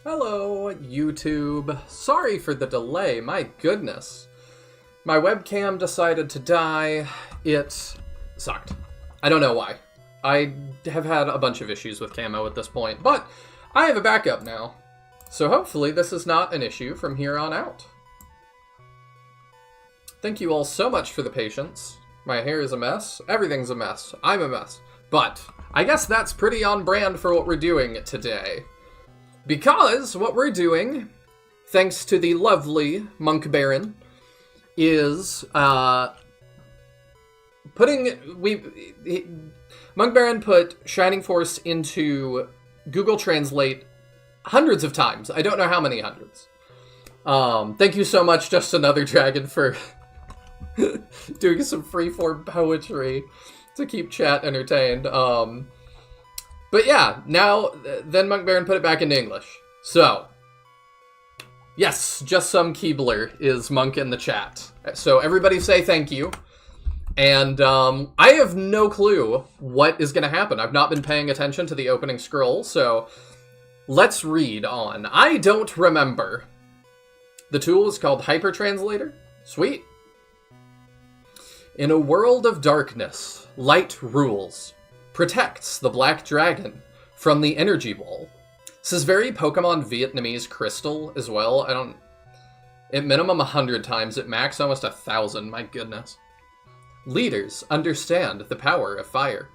Hello, YouTube. Sorry for the delay, my goodness. My webcam decided to die. It sucked. I don't know why. I have had a bunch of issues with Camo at this point, but I have a backup now. So hopefully this is not an issue from here on out. Thank you all so much for the patience. My hair is a mess. Everything's a mess. I'm a mess. But I guess that's pretty on brand for what we're doing today. Because what we're doing, thanks to the lovely Monk Baron, is Monk Baron put Shining Force into Google Translate hundreds of times. I don't know how many hundreds. Thank you so much, Just Another Dragon, for doing some freeform poetry to keep chat entertained. But yeah, now, then Monk Baron put it back into English. So, yes, Just Some Keebler is Monk in the chat. So everybody say thank you. And I have no clue what is going to happen. I've not been paying attention to the opening scroll, so let's read on. I don't remember. The tool is called Hypertranslator. Sweet. In a world of darkness, light rules. Protects the Black Dragon from the energy wall. This is very Pokemon Vietnamese Crystal as well. At minimum 100 times, at max almost 1,000, my goodness. Leaders understand the power of fire.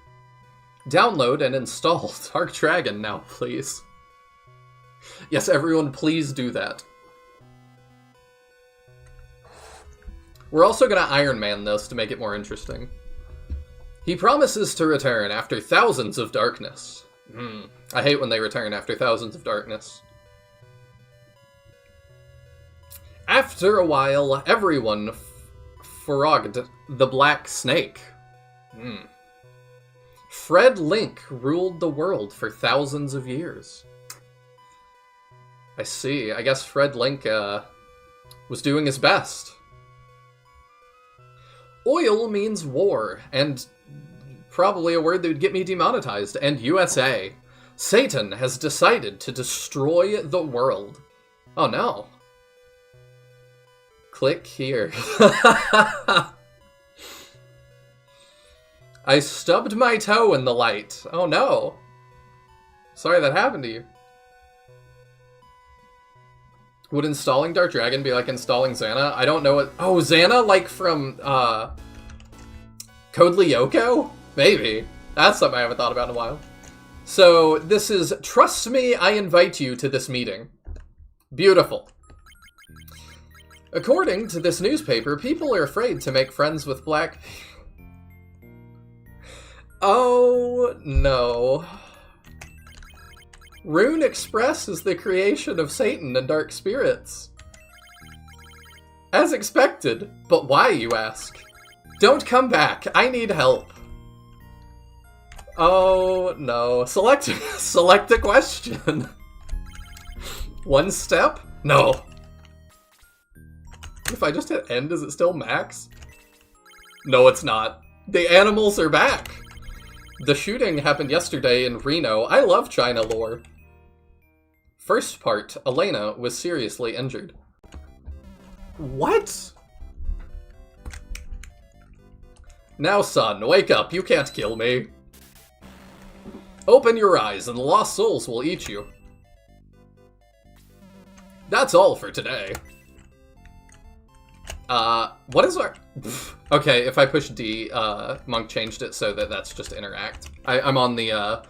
Download and install Dark Dragon now, please. Yes, everyone, please do that. We're also gonna Iron Man this to make it more interesting. He promises to return after thousands of darkness. I hate when they return after thousands of darkness. After a while, everyone frogged the Black Snake. Fred Link ruled the world for thousands of years. I see. I guess Fred Link was doing his best. Oil means war, and probably a word that would get me demonetized, and USA. Satan has decided to destroy the world. Oh no. Click here. I stubbed my toe in the light. Oh no. Sorry that happened to you. Would installing Dark Dragon be like installing Xana? I don't know what... Oh, Xana, like from, Code Lyoko? Maybe. That's something I haven't thought about in a while. So, this is, trust me, I invite you to this meeting. Beautiful. According to this newspaper, people are afraid to make friends with black... Oh, no. Rune Express is the creation of Satan and dark spirits. As expected. But why, you ask? Don't come back. I need help. Oh, no. Select a question. One step? No. If I just hit end, is it still max? No, it's not. The animals are back. The shooting happened yesterday in Reno. I love China lore. First part, Elena was seriously injured. What? Now, son, wake up. You can't kill me. Open your eyes and the lost souls will eat you. That's all for today. What is our... Okay, if I push D, Monk changed it so that that's just interact. I'm on the,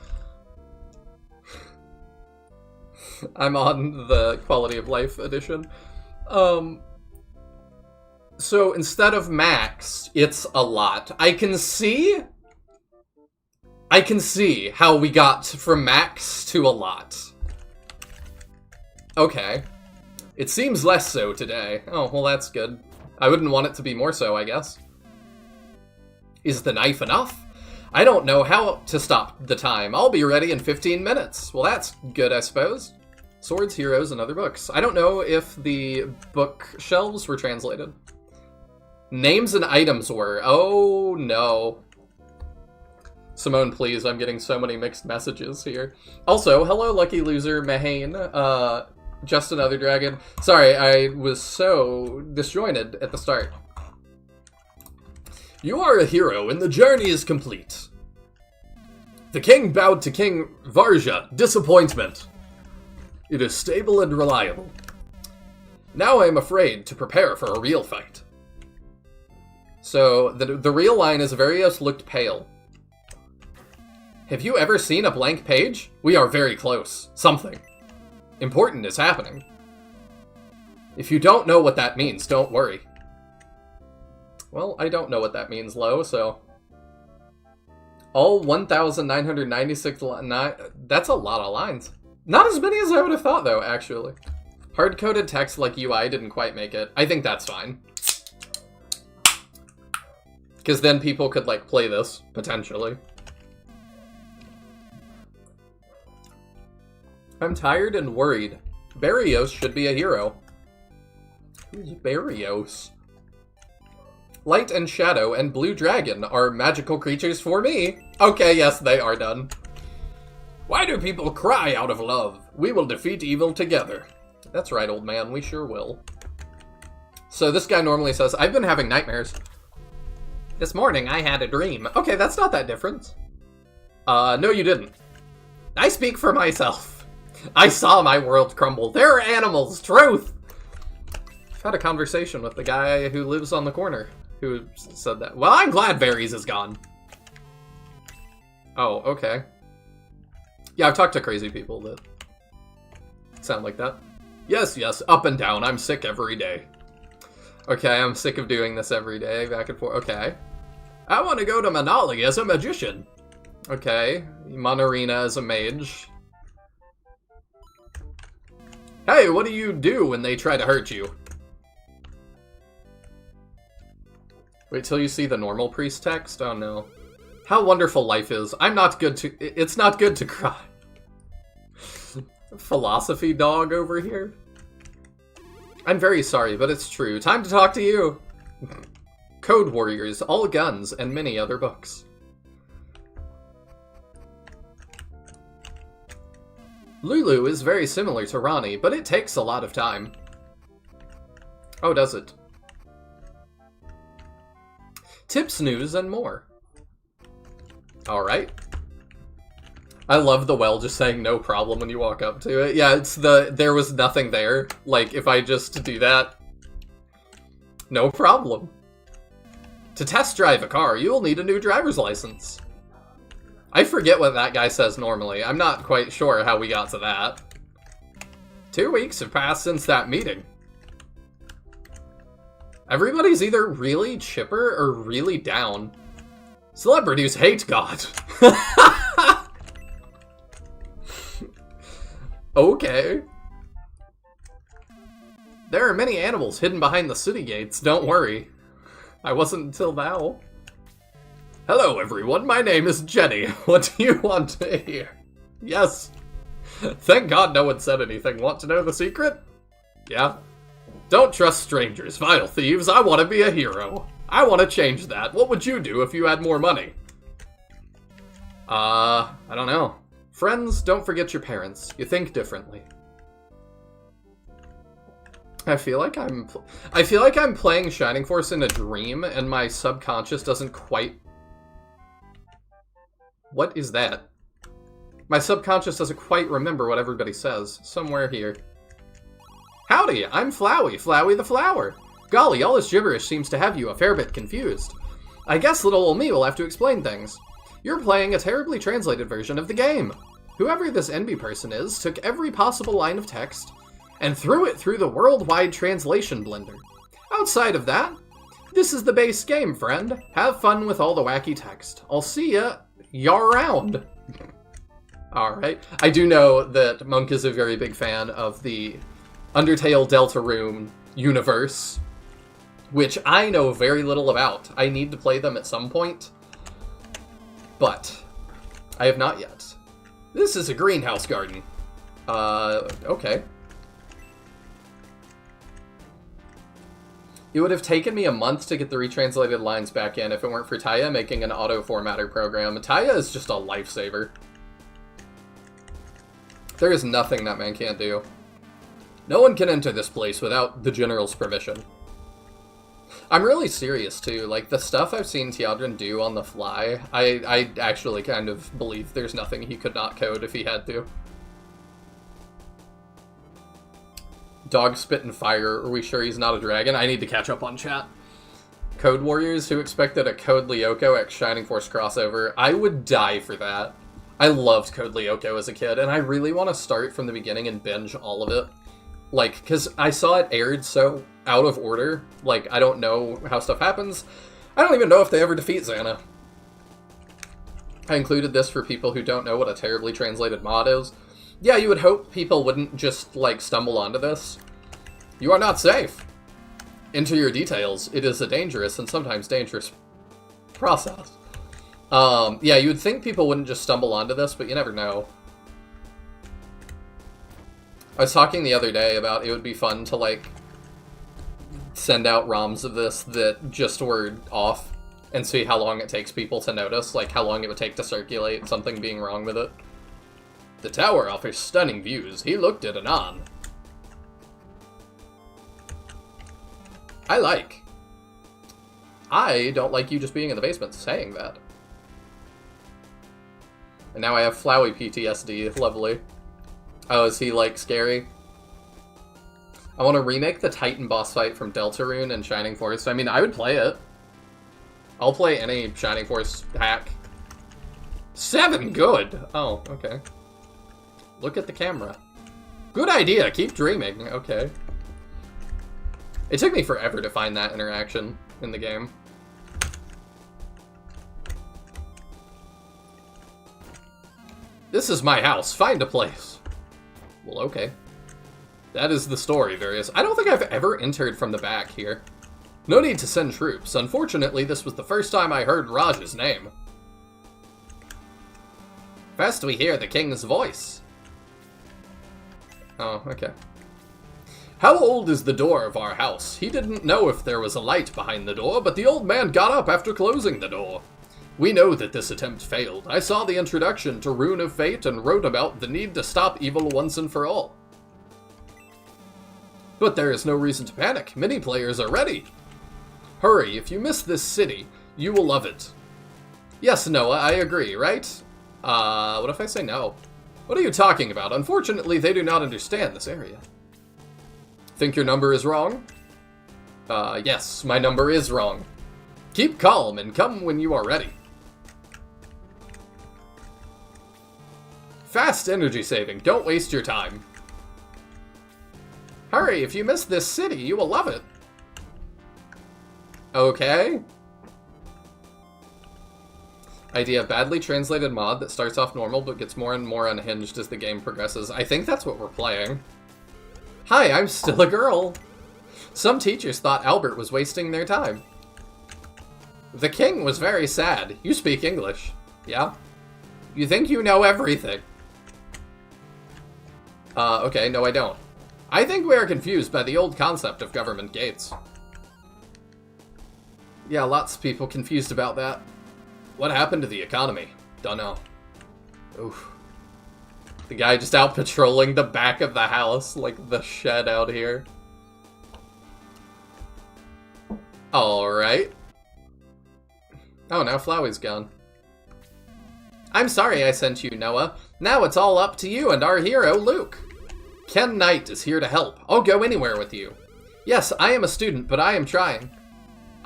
I'm on the quality of life edition. So instead of max, it's a lot. I can see how we got from max to a lot. Okay. It seems less so today. Oh, well that's good. I wouldn't want it to be more so, I guess. Is the knife enough? I don't know how to stop the time. I'll be ready in 15 minutes. Well, that's good, I suppose. Swords, Heroes, and Other Books. I don't know if the bookshelves were translated. Names and items were. Oh, no. Simone, please. I'm getting so many mixed messages here. Also, hello, Lucky Loser, Mahane. Just Another Dragon. Sorry, I was so disjointed at the start. You are a hero, and the journey is complete. The king bowed to King Varja. Disappointment. It is stable and reliable. Now I am afraid to prepare for a real fight. So, the real line is Varios looked pale. Have you ever seen a blank page? We are very close. Something important is happening. If you don't know what that means, don't worry. Well, I don't know what that means, Lo, so... All 1,996 that's a lot of lines. Not as many as I would have thought, though, actually. Hard-coded text like UI didn't quite make it. I think that's fine. Because then people could, like, play this, potentially. I'm tired and worried. Barrios should be a hero. Who's Barrios? Light and Shadow and Blue Dragon are magical creatures for me. Okay, yes, they are done. Why do people cry out of love? We will defeat evil together. That's right, old man, we sure will. So this guy normally says, I've been having nightmares. This morning I had a dream. Okay, that's not that different. No you didn't. I speak for myself. I saw my world crumble. There are animals. Truth. I've had a conversation with the guy who lives on the corner who said that. Well, I'm glad Varys is gone. Oh, okay. Yeah, I've talked to crazy people that sound like that. Yes, yes, up and down. I'm sick every day. Okay, I'm sick of doing this every day, back and forth. Okay. I want to go to Manali as a magician. Okay. Monarina as a mage. Hey, what do you do when they try to hurt you? Wait till you see the normal priest text? Oh no. How wonderful life is. I'm not good to... It's not good to cry. Philosophy dog over here. I'm very sorry, but it's true. Time to talk to you. Code Warriors, all guns, and many other books. Lulu is very similar to Ronnie, but it takes a lot of time. Oh, does it? Tips, news, and more. Alright. I love the well just saying no problem when you walk up to it. Yeah, it's the there was nothing there. Like, if I just do that, no problem. To test drive a car, you will need a new driver's license. I forget what that guy says normally. I'm not quite sure how we got to that. 2 weeks have passed since that meeting. Everybody's either really chipper or really down. Celebrities hate God. Okay. There are many animals hidden behind the city gates, don't worry. I wasn't until now. Hello everyone, my name is Jenny. What do you want to hear? Yes. Thank God no one said anything. Want to know the secret? Yeah. Don't trust strangers, vile thieves. I want to be a hero. I want to change that. What would you do if you had more money? I don't know. Friends, don't forget your parents. You think differently. I feel like I'm playing Shining Force in a dream, and my subconscious doesn't quite... What is that? My subconscious doesn't quite remember what everybody says. Somewhere here. Howdy, I'm Flowey, Flowey the Flower. Golly, all this gibberish seems to have you a fair bit confused. I guess little ol' me will have to explain things. You're playing a terribly translated version of the game. Whoever this NB person is took every possible line of text and threw it through the worldwide translation blender. Outside of that, this is the base game, friend. Have fun with all the wacky text. I'll see ya around. Alright. I do know that Monk is a very big fan of the Undertale Deltarune universe, which I know very little about. I need to play them at some point, but I have not yet. This is a greenhouse garden. Okay. It would have taken me a month to get the retranslated lines back in if it weren't for Taya making an auto-formatter program. Taya is just a lifesaver. There is nothing that man can't do. No one can enter this place without the General's permission. I'm really serious, too. Like, the stuff I've seen Teodrin do on the fly, I actually kind of believe there's nothing he could not code if he had to. Dog spit and fire. Are we sure he's not a dragon? I need to catch up on chat. Code Warriors who expected a Code Lyoko x Shining Force crossover. I would die for that. I loved Code Lyoko as a kid, and I really want to start from the beginning and binge all of it. Like, because I saw it aired so out of order. Like, I don't know how stuff happens. I don't even know if they ever defeat Xana. I included this for people who don't know what a terribly translated mod is. Yeah, you would hope people wouldn't just, like, stumble onto this. You are not safe. Enter your details. It is a dangerous and sometimes dangerous process. Yeah, you would think people wouldn't just stumble onto this, but you never know. I was talking the other day about it would be fun to, like, send out ROMs of this that just were off and see how long it takes people to notice, like how long it would take to circulate something being wrong with it. The tower offers stunning views. He looked at Anon. I don't like you just being in the basement saying that. And now I have Flowey PTSD. Lovely. Oh, is he, like, scary? I want to remake the Titan boss fight from Deltarune and Shining Force. I mean, I would play it. I'll play any Shining Force hack. 7 good! Oh, okay. Look at the camera. Good idea, keep dreaming. Okay. It took me forever to find that interaction in the game. This is my house, find a place. Well, okay. That is the story, Various. I don't think I've ever entered from the back here. No need to send troops. Unfortunately, this was the first time I heard Raj's name. First we hear the king's voice. Oh, okay. How old is the door of our house? He didn't know if there was a light behind the door, but the old man got up after closing the door. We know that this attempt failed. I saw the introduction to Rune of Fate and wrote about the need to stop evil once and for all. But there is no reason to panic. Many players are ready. Hurry, if you miss this city, you will love it. Yes, Noah, I agree, right? What if I say no? What are you talking about? Unfortunately, they do not understand this area. Think your number is wrong? Yes, my number is wrong. Keep calm and come when you are ready. Fast energy saving, don't waste your time. Hurry, if you miss this city, you will love it. Okay. Idea of badly translated mod that starts off normal but gets more and more unhinged as the game progresses. I think that's what we're playing. Hi, I'm still a girl. Some teachers thought Albert was wasting their time. The king was very sad. You speak English. Yeah? You think you know everything. Okay, no I don't. I think we are confused by the old concept of government gates. Yeah, lots of people confused about that. What happened to the economy? Dunno. Oof. The guy just out patrolling the back of the house, like the shed out here. Alright. Oh, now Flowey's gone. I'm sorry I sent you, Noah. Now it's all up to you and our hero, Luke. Ken Knight is here to help. I'll go anywhere with you. Yes, I am a student, but I am trying.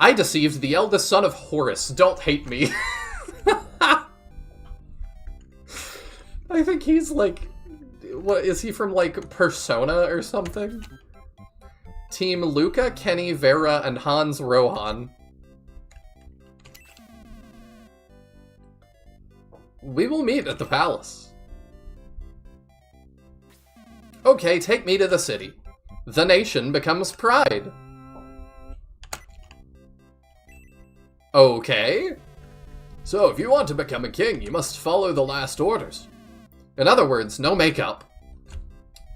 I deceived the eldest son of Horus. Don't hate me. I think he's like... What, is he from like Persona or something? Team Luca, Kenny, Vera, and Hans Rohan. We will meet at the palace. Okay, take me to the city. The nation becomes pride. Okay. So, if you want to become a king, you must follow the last orders. In other words, no makeup.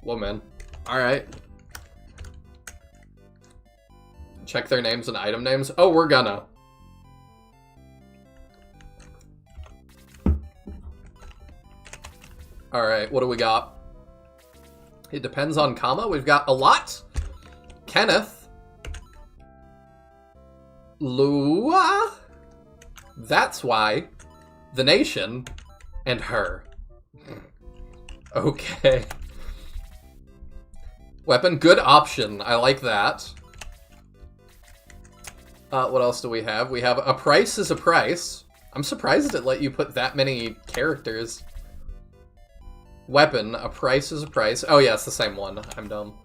Woman. Alright. Check their names and item names. Oh, we're gonna. Alright, what do we got? It depends on comma. We've got a lot. Kenneth. Lua. That's why. The nation. And her. Okay. Weapon, good option. I like that. What else do we have? We have a price is a price. I'm surprised it let you put that many characters. Weapon, a price is a price. Oh yeah, it's the same one. I'm dumb.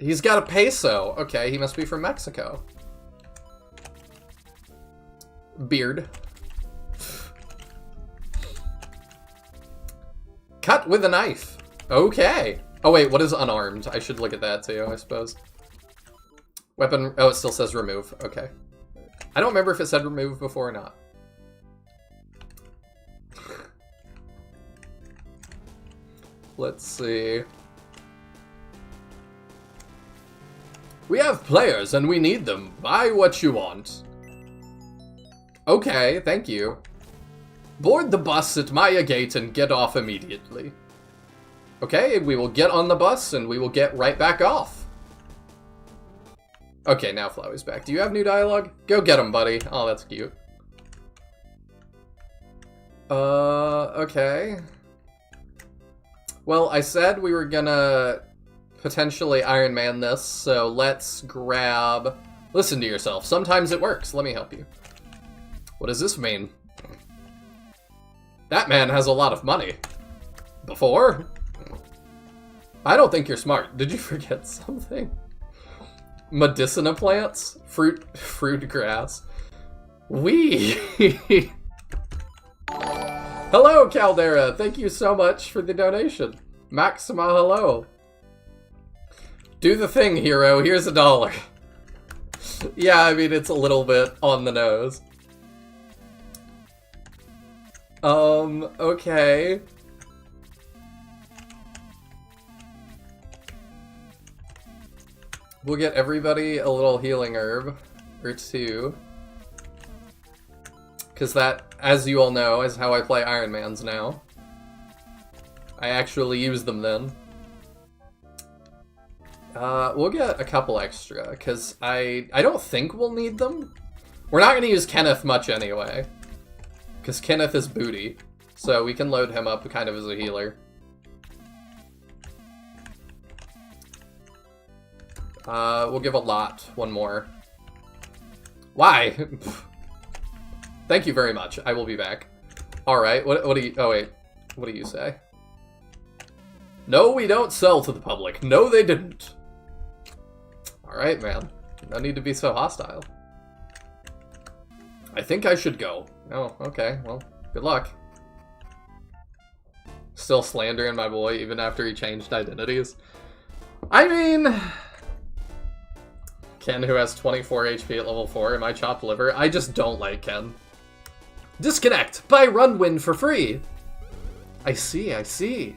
He's got a peso. Okay, he must be from Mexico. Beard. Cut with a knife. Okay. Oh wait, what is unarmed? I should look at that too, I suppose. Weapon, oh, it still says remove. Okay. I don't remember if it said remove before or not. Let's see. We have players and we need them. Buy what you want. Okay, thank you. Board the bus at Maya Gate and get off immediately. Okay, we will get on the bus and we will get right back off. Okay, now Flowey's back. Do you have new dialogue? Go get him, buddy. Oh, that's cute. Okay. Well, I said we were gonna potentially Iron Man this, so let's grab... Listen to yourself. Sometimes it works. Let me help you. What does this mean? That man has a lot of money. Before? I don't think you're smart. Did you forget something? Medicina plants? Fruit grass. Hello, Caldera. Thank you so much for the donation. Maxima, hello. Do the thing, hero. Here's $1. Yeah, I mean, it's a little bit on the nose. Okay. We'll get everybody a little healing herb or two. Because that, as you all know, is how I play Iron Mans now. I actually use them then. We'll get a couple extra, because I don't think we'll need them. We're not going to use Kenneth much anyway. Because Kenneth is booty, so we can load him up kind of as a healer. We'll give a lot one more. Why? Thank you very much. I will be back. Alright, what do you... Oh, wait. What do you say? No, we don't sell to the public. No, they didn't. Alright, man. No need to be so hostile. I think I should go. Oh, okay. Well, good luck. Still slandering my boy even after he changed identities. I mean... Ken, who has 24 HP at level 4, am I chopped liver? I just don't like Ken. Disconnect! Buy Runwin for free! I see, I see.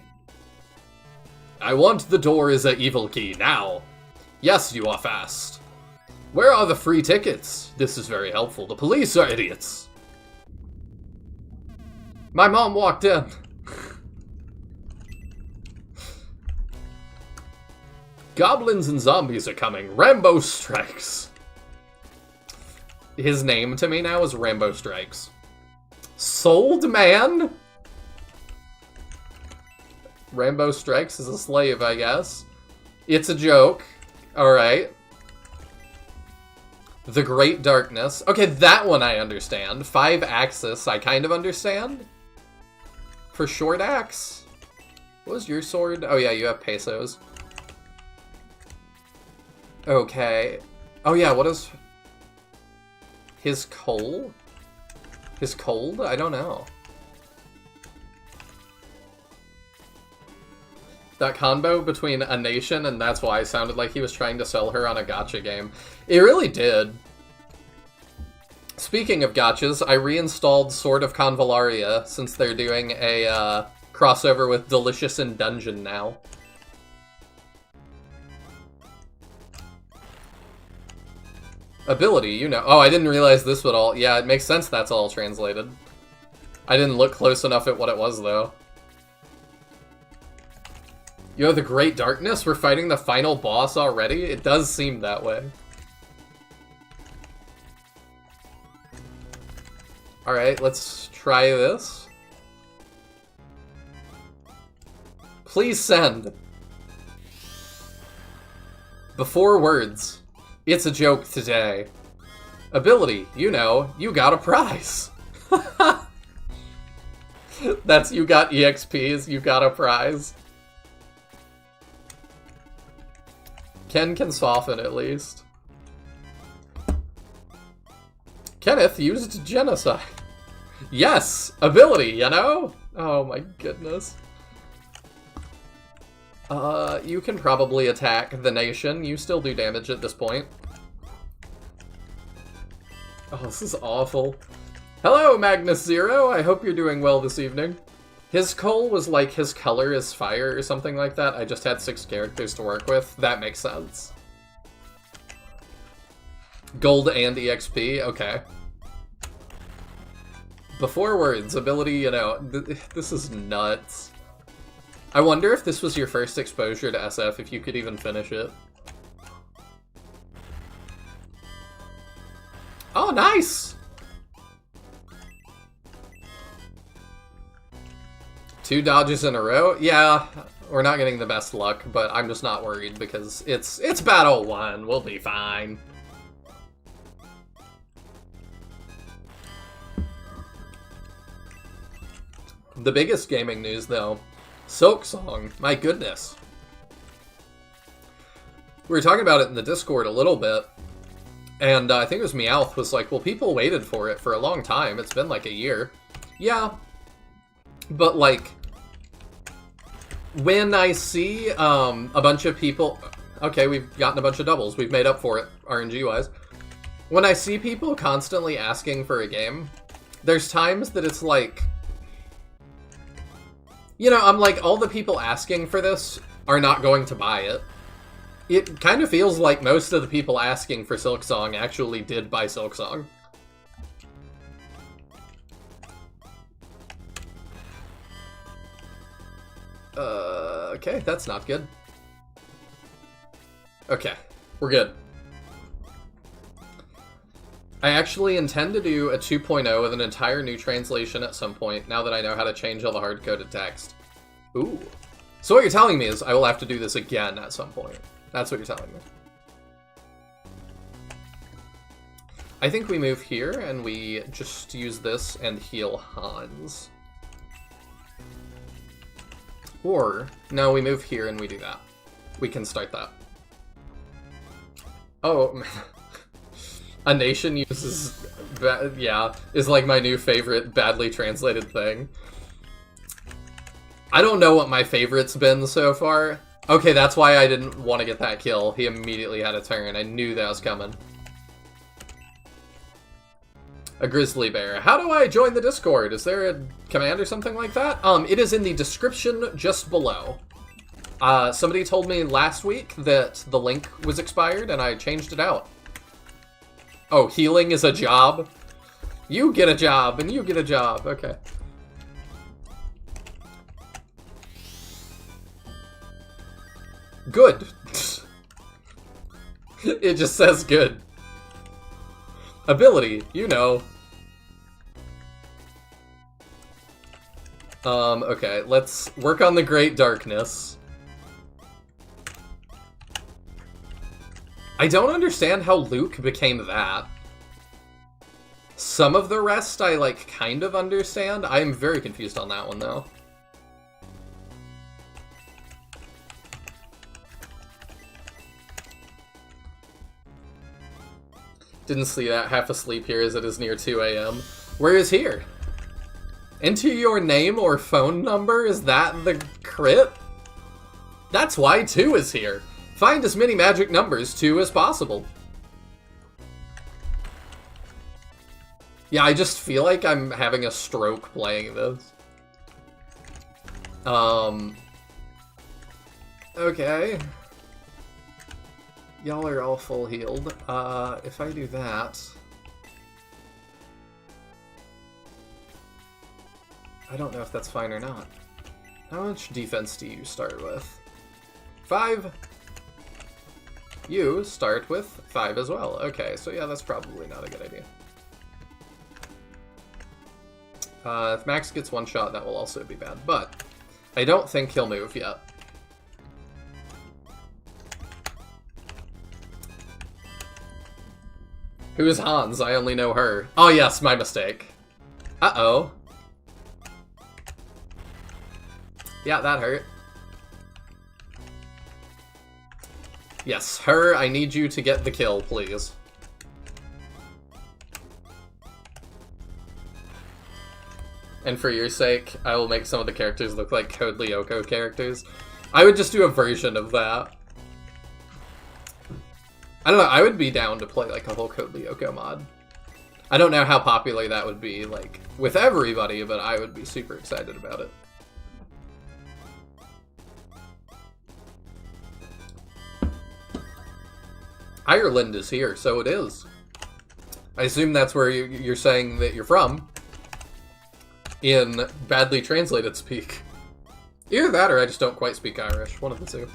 I want the door is a evil key, now! Yes, you are fast. Where are the free tickets? This is very helpful. The police are idiots. My mom walked in. Goblins and zombies are coming. Rambo Strikes. His name to me now is Rambo Strikes. Sold man? Rambo Strikes is a slave, I guess. It's a joke. Alright. The Great Darkness. Okay, that one I understand. 5 axis, I kind of understand. For short axe. What was your sword? Oh yeah, you have pesos. Okay. Oh yeah, what is... His coal? His cold? I don't know. That combo between a nation and that's why it sounded like he was trying to sell her on a gacha game. It really did. Speaking of gachas, I reinstalled Sword of Convallaria since they're doing a crossover with Delicious in Dungeon now. Ability, you know. Oh, I didn't realize this would all... Yeah, it makes sense that's all translated. I didn't look close enough at what it was, though. Yo, the Great Darkness? We're fighting the final boss already? It does seem that way. Alright, let's try this. Please send. Before words. It's a joke today. Ability, you know, you got a prize. That's you got EXPs, you got a prize. Ken can soften at least. Kenneth used genocide. Yes! Ability, you know? Oh my goodness. You can probably attack the nation. You still do damage at this point. Oh, this is awful. Hello, Magnus Zero. I hope you're doing well this evening. His coal was like his color is fire or something like that. I just had 6 characters to work with. That makes sense. Gold and EXP. Okay. Before words, ability, you know, this is nuts. I wonder if this was your first exposure to SF, if you could even finish it. Oh, nice! 2 dodges in a row? Yeah, we're not getting the best luck, but I'm just not worried because it's battle 1. We'll be fine. The biggest gaming news, though, Silksong, my goodness. We were talking about it in the Discord a little bit, and I think it was Meowth was like, well, people waited for it for a long time. It's been like a year. Yeah, but like, when I see a bunch of people... Okay, we've gotten a bunch of doubles. We've made up for it, RNG-wise. When I see people constantly asking for a game, there's times that it's like... You know, I'm like, all the people asking for this are not going to buy it. It kind of feels like most of the people asking for Silksong actually did buy Silksong. Okay, that's not good. Okay, we're good. I actually intend to do a 2.0 with an entire new translation at some point, now that I know how to change all the hard-coded text. Ooh. So what you're telling me is I will have to do this again at some point. That's what you're telling me. I think we move here, and we just use this and heal Hans. Or, no, we move here and we do that. We can start that. Oh, a nation uses... yeah, is like my new favorite badly translated thing. I don't know what my favorite's been so far. Okay, that's why I didn't want to get that kill. He immediately had a turn. I knew that was coming. A grizzly bear. How do I join the Discord? Is there a command or something like that? It is in the description just below. Somebody told me last week that the link was expired, and I changed it out. Oh, healing is a job? You get a job, and you get a job. Okay. Good. It just says good. Ability, you know. Okay, let's work on the Great Darkness. I don't understand how Luke became that. Some of the rest I, like, kind of understand. I am very confused on that one, though. Didn't see that. Half asleep here as it is near 2 a.m. Where is here? Enter your name or phone number? Is that the crit? That's why 2 is here. Find as many magic numbers 2 as possible. Yeah, I just feel like I'm having a stroke playing this. Okay. Y'all are all full healed. If I do that... I don't know if that's fine or not. How much defense do you start with? 5! You start with 5 as well. Okay, so yeah, that's probably not a good idea. If Max gets one shot, that will also be bad. But I don't think he'll move yet. Who is Hans? I only know her. Oh yes, my mistake. Uh-oh. Yeah, that hurt. Yes, her, I need you to get the kill, please. And for your sake, I will make some of the characters look like Code Lyoko characters. I would just do a version of that. I don't know, I would be down to play like a whole Code Lyoko mod. I don't know how popular that would be, like, with everybody, but I would be super excited about it. Ireland is here, so it is. I assume that's where you're saying that you're from. In badly translated speak. Either that or I just don't quite speak Irish. One of the two.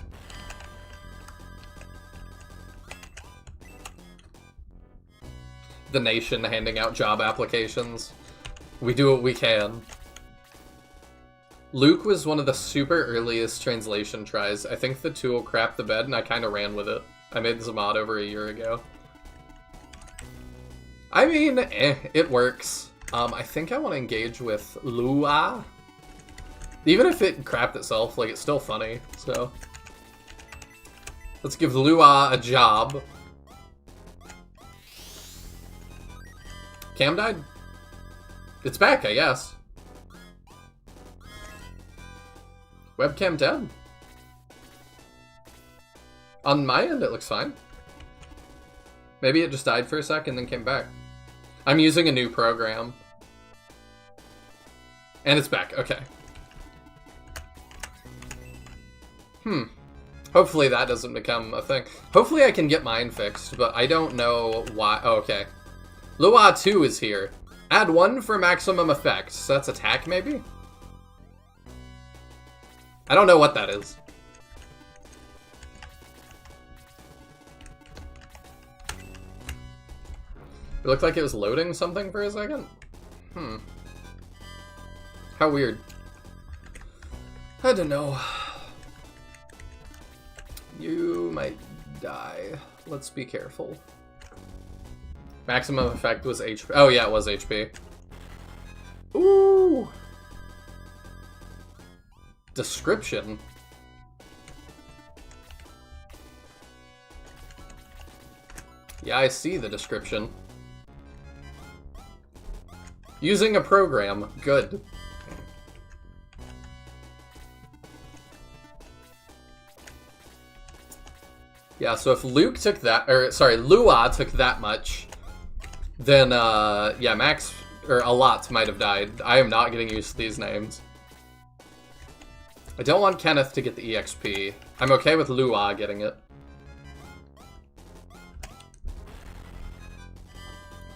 The nation handing out job applications. We do what we can. Luke was one of the super earliest translation tries. I think the tool crapped the bed and I kind of ran with it. I made this mod over a year ago. I mean, it works. I think I want to engage with Lua. Even if it crapped itself, like, it's still funny, so. Let's give Lua a job. Cam died? It's back, I guess. Webcam dead? On my end, it looks fine. Maybe it just died for a second and then came back. I'm using a new program. And it's back, okay. Hopefully that doesn't become a thing. Hopefully I can get mine fixed, but I don't know why. Oh, okay. Lua 2 is here. Add 1 for maximum effect. So that's attack, maybe? I don't know what that is. It looked like it was loading something for a second. How weird. I don't know. You might die. Let's be careful. Maximum effect was HP. Oh yeah, it was HP. Ooh! Description. Yeah, I see the description. Using a program. Good. Yeah, so if Luke took that, or sorry, Lua took that much, then, yeah, Max, or a lot might have died. I am not getting used to these names. I don't want Kenneth to get the EXP. I'm okay with Lua getting it.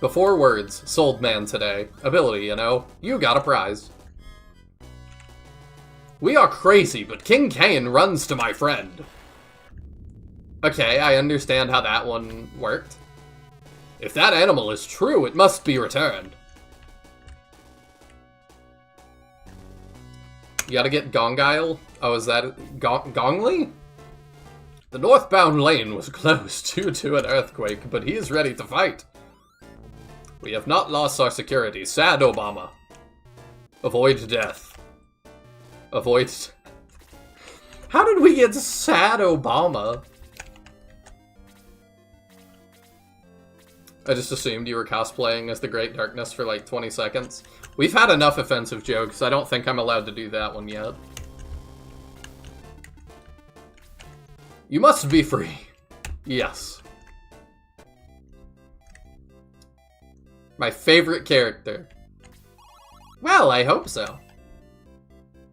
Before words, sold man today. Ability, you know, you got a prize. We are crazy, but King Kane runs to my friend. Okay, I understand how that one worked. If that animal is true, it must be returned. You gotta get Gongile? Oh, is that Gongli? The northbound lane was closed due to an earthquake, but he is ready to fight. We have not lost our security. Sad Obama. Avoid death. Avoid... How did we get sad Obama? I just assumed you were cosplaying as the Great Darkness for like 20 seconds. We've had enough offensive jokes. I don't think I'm allowed to do that one yet. You must be free. Yes. My favorite character. Well, I hope so.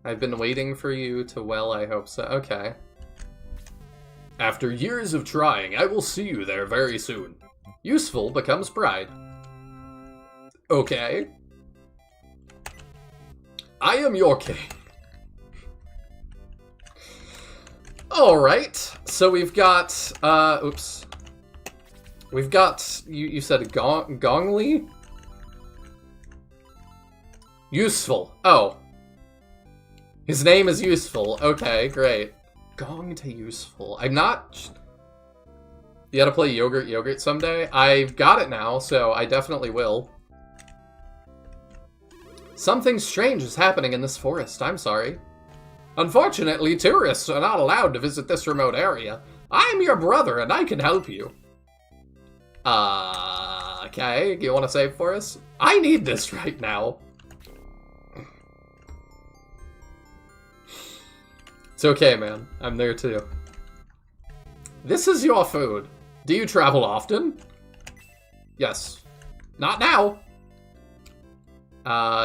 I've been waiting for you to, well, I hope so. Okay. After years of trying, I will see you there very soon. Useful becomes pride. Okay. I am your king. Alright, so we've got, oops. We've got, you said Gongli? Useful. Oh. His name is Useful. Okay, great. Gong to Useful. I'm not... You gotta play Yogurt someday? I've got it now, so I definitely will. Something strange is happening in this forest. I'm sorry. Unfortunately, tourists are not allowed to visit this remote area. I'm your brother, and I can help you. Okay. You want to save for us? I need this right now. It's okay, man. I'm there too. This is your food. Do you travel often? Yes. Not now.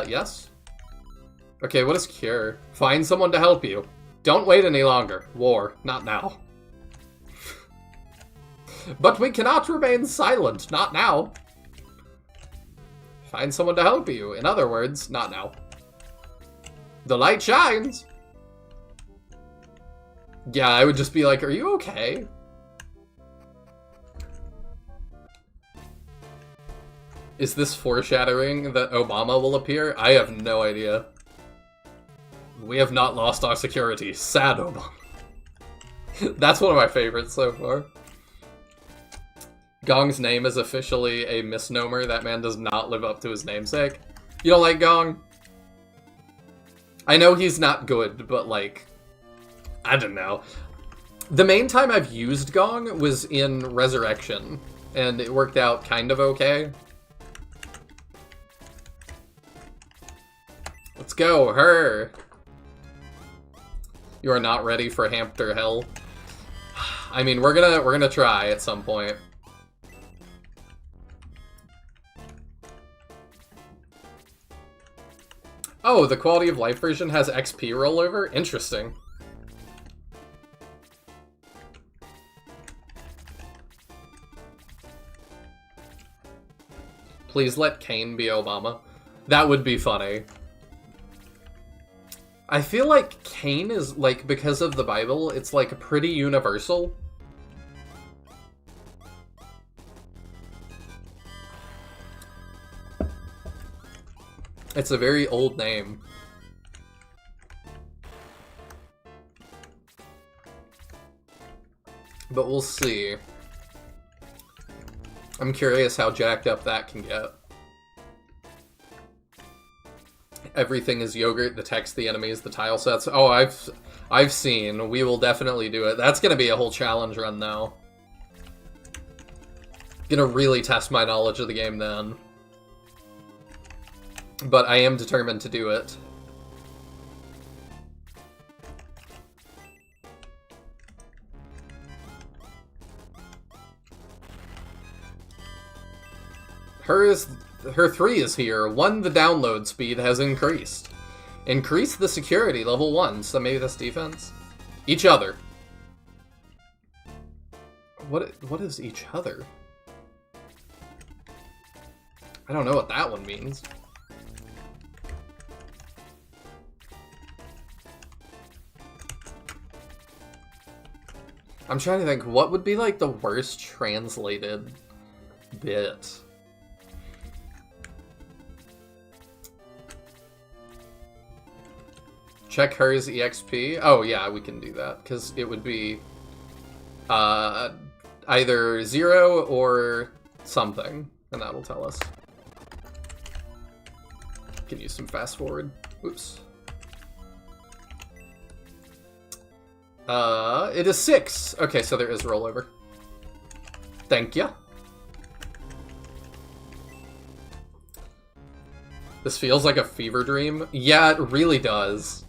Yes. Okay, what is cure? Find someone to help you. Don't wait any longer. War. Not now. But we cannot remain silent. Not now. Find someone to help you. In other words, not now. The light shines. Yeah, I would just be like, are you okay? Is this foreshadowing that Obama will appear? I have no idea. We have not lost our security. Sad Obama. That's one of my favorites so far. Gong's name is officially a misnomer. That man does not live up to his namesake. You don't like Gong? I know he's not good, but, like, I don't know. The main time I've used Gong was in Resurrection, and it worked out kind of okay. Let's go, her! You are not ready for Hamster Hell. I mean, we're gonna try at some point. Oh, the quality of life version has XP rollover? Interesting. Please let Kane be Obama. That would be funny. I feel like Kane is, like, because of the Bible, it's, like, pretty universal. It's a very old name. But we'll see. I'm curious how jacked up that can get. Everything is yogurt, the text, the enemies, the tile sets. Oh, I've seen. We will definitely do it. That's gonna be a whole challenge run, though. Gonna really test my knowledge of the game then. But I am determined to do it. Her 3 is here. 1, the download speed has increased. Increase the security, level 1. So maybe that's defense? Each other. What is each other? I don't know what that one means. I'm trying to think, what would be like the worst translated bit? Check hers EXP. Oh yeah, we can do that, because it would be either 0 or something, and that'll tell us. Can use some fast forward. Oops. It is 6. Okay, so there is rollover. Thank ya. This feels like a fever dream. Yeah, it really does.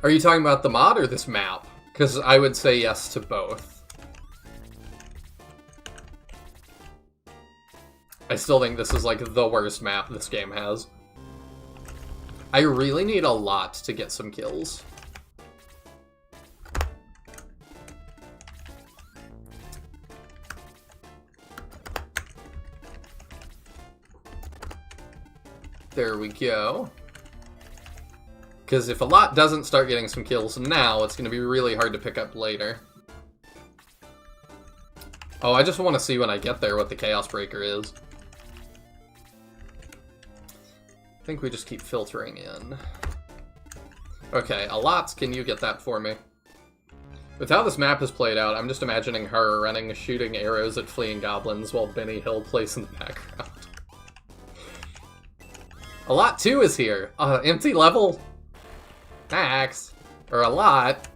Are you talking about the mod or this map? Because I would say yes to both. I still think this is like the worst map this game has. I really need a lot to get some kills. There we go. Because if a lot doesn't start getting some kills now, it's going to be really hard to pick up later. Oh, I just want to see when I get there what the Chaos Breaker is. I think we just keep filtering in. Okay, a lot, can you get that for me? With how this map is played out, I'm just imagining her running, shooting arrows at fleeing goblins while Benny Hill plays in the background. A lot 2 is here. Empty level. Max. Or a lot.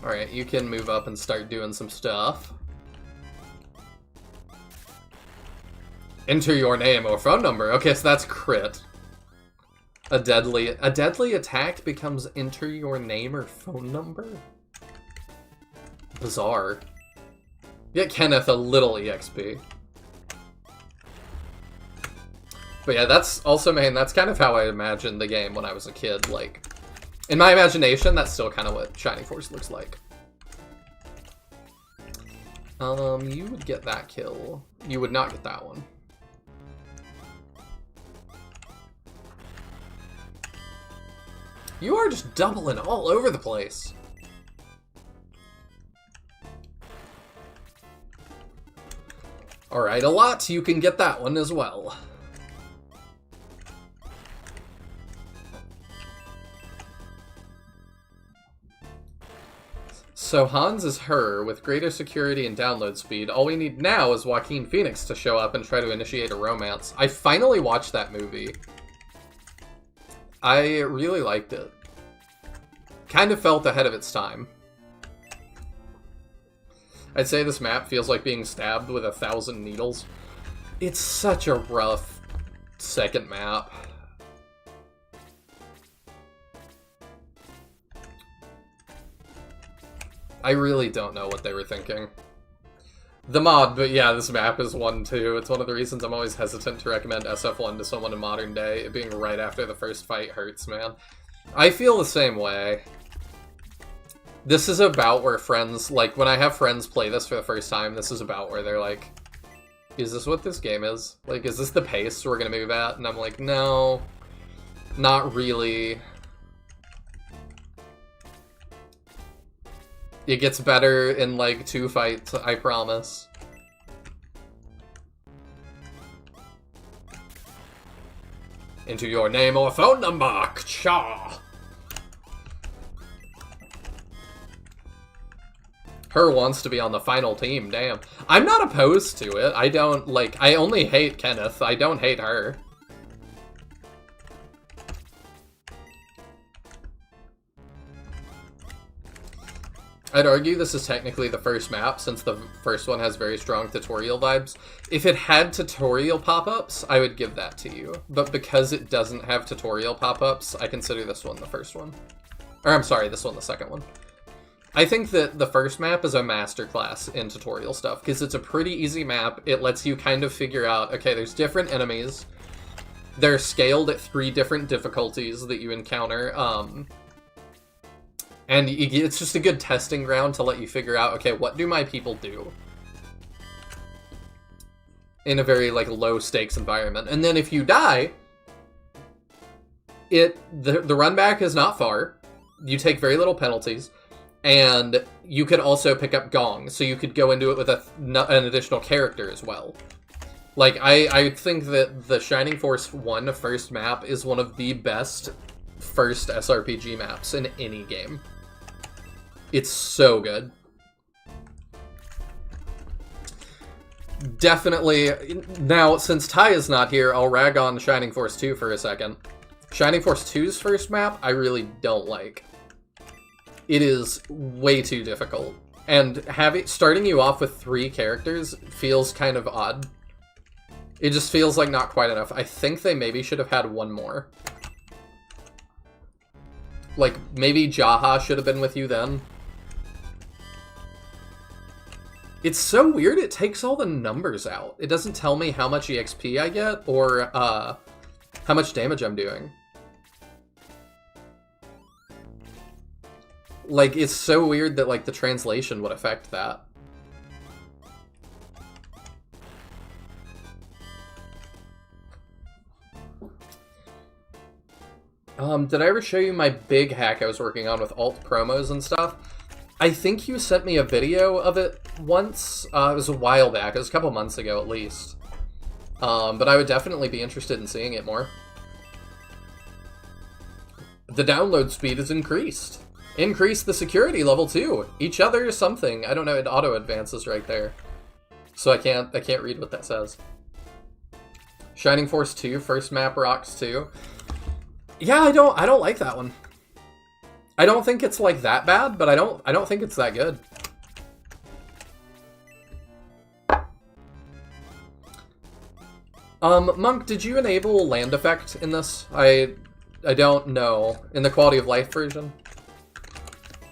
Alright, you can move up and start doing some stuff. Enter your name or phone number. Okay, so that's crit. A deadly attack becomes enter your name or phone number? Bizarre. Get Kenneth a little EXP. But yeah, that's also, man, that's kind of how I imagined the game when I was a kid. Like, in my imagination, that's still kind of what Shining Force looks like. You would get that kill. You would not get that one. You are just doubling all over the place. Alright, a lot. You can get that one as well. So Hans is her, with greater security and download speed. All we need now is Joaquin Phoenix to show up and try to initiate a romance. I finally watched that movie. I really liked it. Kind of felt ahead of its time. I'd say this map feels like being stabbed with 1,000 needles. It's such a rough second map. I really don't know what they were thinking. The mod, but yeah, this map is one too. It's one of the reasons I'm always hesitant to recommend SF1 to someone in modern day. It being right after the first fight hurts, man. I feel the same way. This is about where friends, like, when I have friends play this for the first time, this is about where they're like, is this what this game is? Like, is this the pace we're gonna move at? And I'm like, no, not really. It gets better in, like, 2 fights, I promise. Enter your name or phone number, cha. Her wants to be on the final team, damn. I'm not opposed to it. I don't, like, I only hate Kenneth. I don't hate her. I'd argue this is technically the first map, since the first one has very strong tutorial vibes. If it had tutorial pop-ups, I would give that to you. But because it doesn't have tutorial pop-ups, I consider this one the first one. Or, I'm sorry, this one the second one. I think that the first map is a masterclass in tutorial stuff, because it's a pretty easy map. It lets you kind of figure out, okay, there's different enemies. They're scaled at 3 different difficulties that you encounter, and it's just a good testing ground to let you figure out, okay, what do my people do? In a very, like, low-stakes environment. And then if you die, the run back is not far. You take very little penalties. And you could also pick up Gong, so you could go into it with an additional character as well. Like, I think that the Shining Force 1 first map is one of the best first SRPG maps in any game. It's so good. Definitely. Now, since Ty is not here, I'll rag on Shining Force 2 for a second. Shining Force 2's first map, I really don't like. It is way too difficult. And starting you off with 3 characters feels kind of odd. It just feels like not quite enough. I think they maybe should have had 1 more. Like, maybe Jaha should have been with you then. It's so weird it takes all the numbers out. It doesn't tell me how much EXP I get, or how much damage I'm doing. Like, it's so weird that, like, the translation would affect that. Did I ever show you my big hack I was working on with alt promos and stuff? I think you sent me a video of it once. It was a while back. It was a couple months ago, at least. But I would definitely be interested in seeing it more. The download speed is increased. Increase the security level, too. Each other is something. I don't know, it auto-advances right there. So I can't read what that says. Shining Force 2, first map rocks, too. Yeah, I don't like that one. I don't think it's, like, that bad, but I don't think it's that good. Monk, did you enable land effect in this? I don't know. In the quality of life version?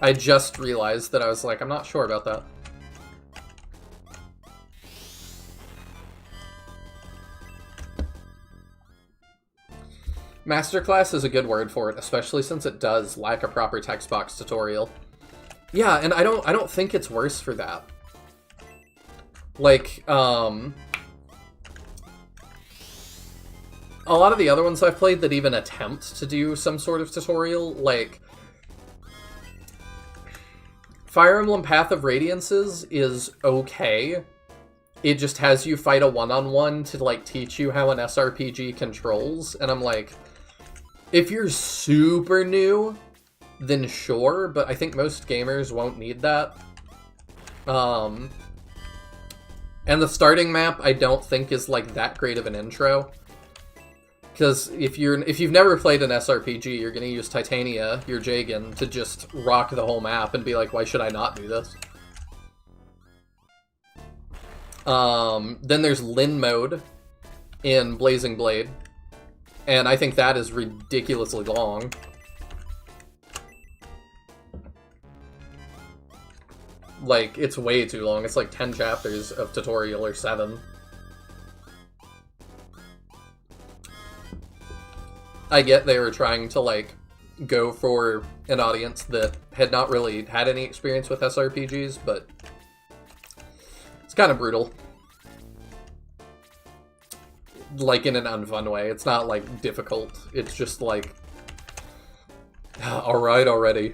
I just realized that I was like, I'm not sure about that. Masterclass is a good word for it, especially since it does lack a proper text box tutorial. Yeah, and I don't think it's worse for that. Like, a lot of the other ones I've played that even attempt to do some sort of tutorial, like Fire Emblem Path of Radiances is okay. It just has you fight a one-on-one to, like, teach you how an SRPG controls, and I'm like, if you're super new then sure, but I think most gamers won't need that. And the starting map I don't think is like that great of an intro. Because if you've never played an SRPG, you're gonna use Titania, your Jagan, to just rock the whole map and be like, why should I not do this? Then there's Lin mode in Blazing Blade, and I think that is ridiculously long. Like, it's way too long. It's like 10 chapters of tutorial, or 7. I get they were trying to, like, go for an audience that had not really had any experience with SRPGs, but it's kind of brutal. Like, in an unfun way. It's not, like, difficult. It's just, like, alright already.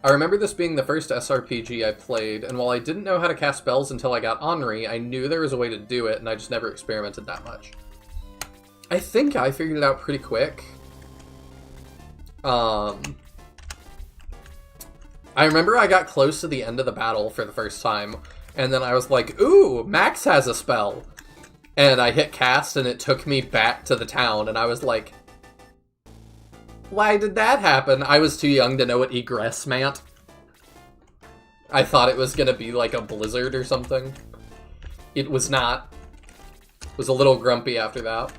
I remember this being the first SRPG I played, and while I didn't know how to cast spells until I got Henri, I knew there was a way to do it, and I just never experimented that much. I think I figured it out pretty quick. I remember I got close to the end of the battle for the first time, and then I was like, ooh, Max has a spell! And I hit cast, and it took me back to the town, and I was like, why did that happen? I was too young to know what egress meant. I thought it was gonna be like a blizzard or something. It was not. It was a little grumpy after that.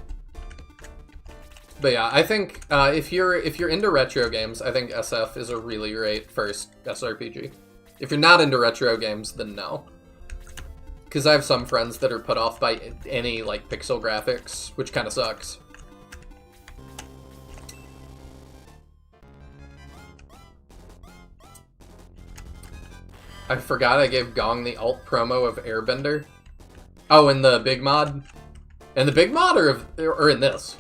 But yeah, I think if you're into retro games, I think SF is a really great first SRPG. If you're not into retro games, then no. Because I have some friends that are put off by any, like, pixel graphics, which kind of sucks. I forgot I gave Gong the alt promo of Airbender. Oh, in the big mod? In the big mod, or in this?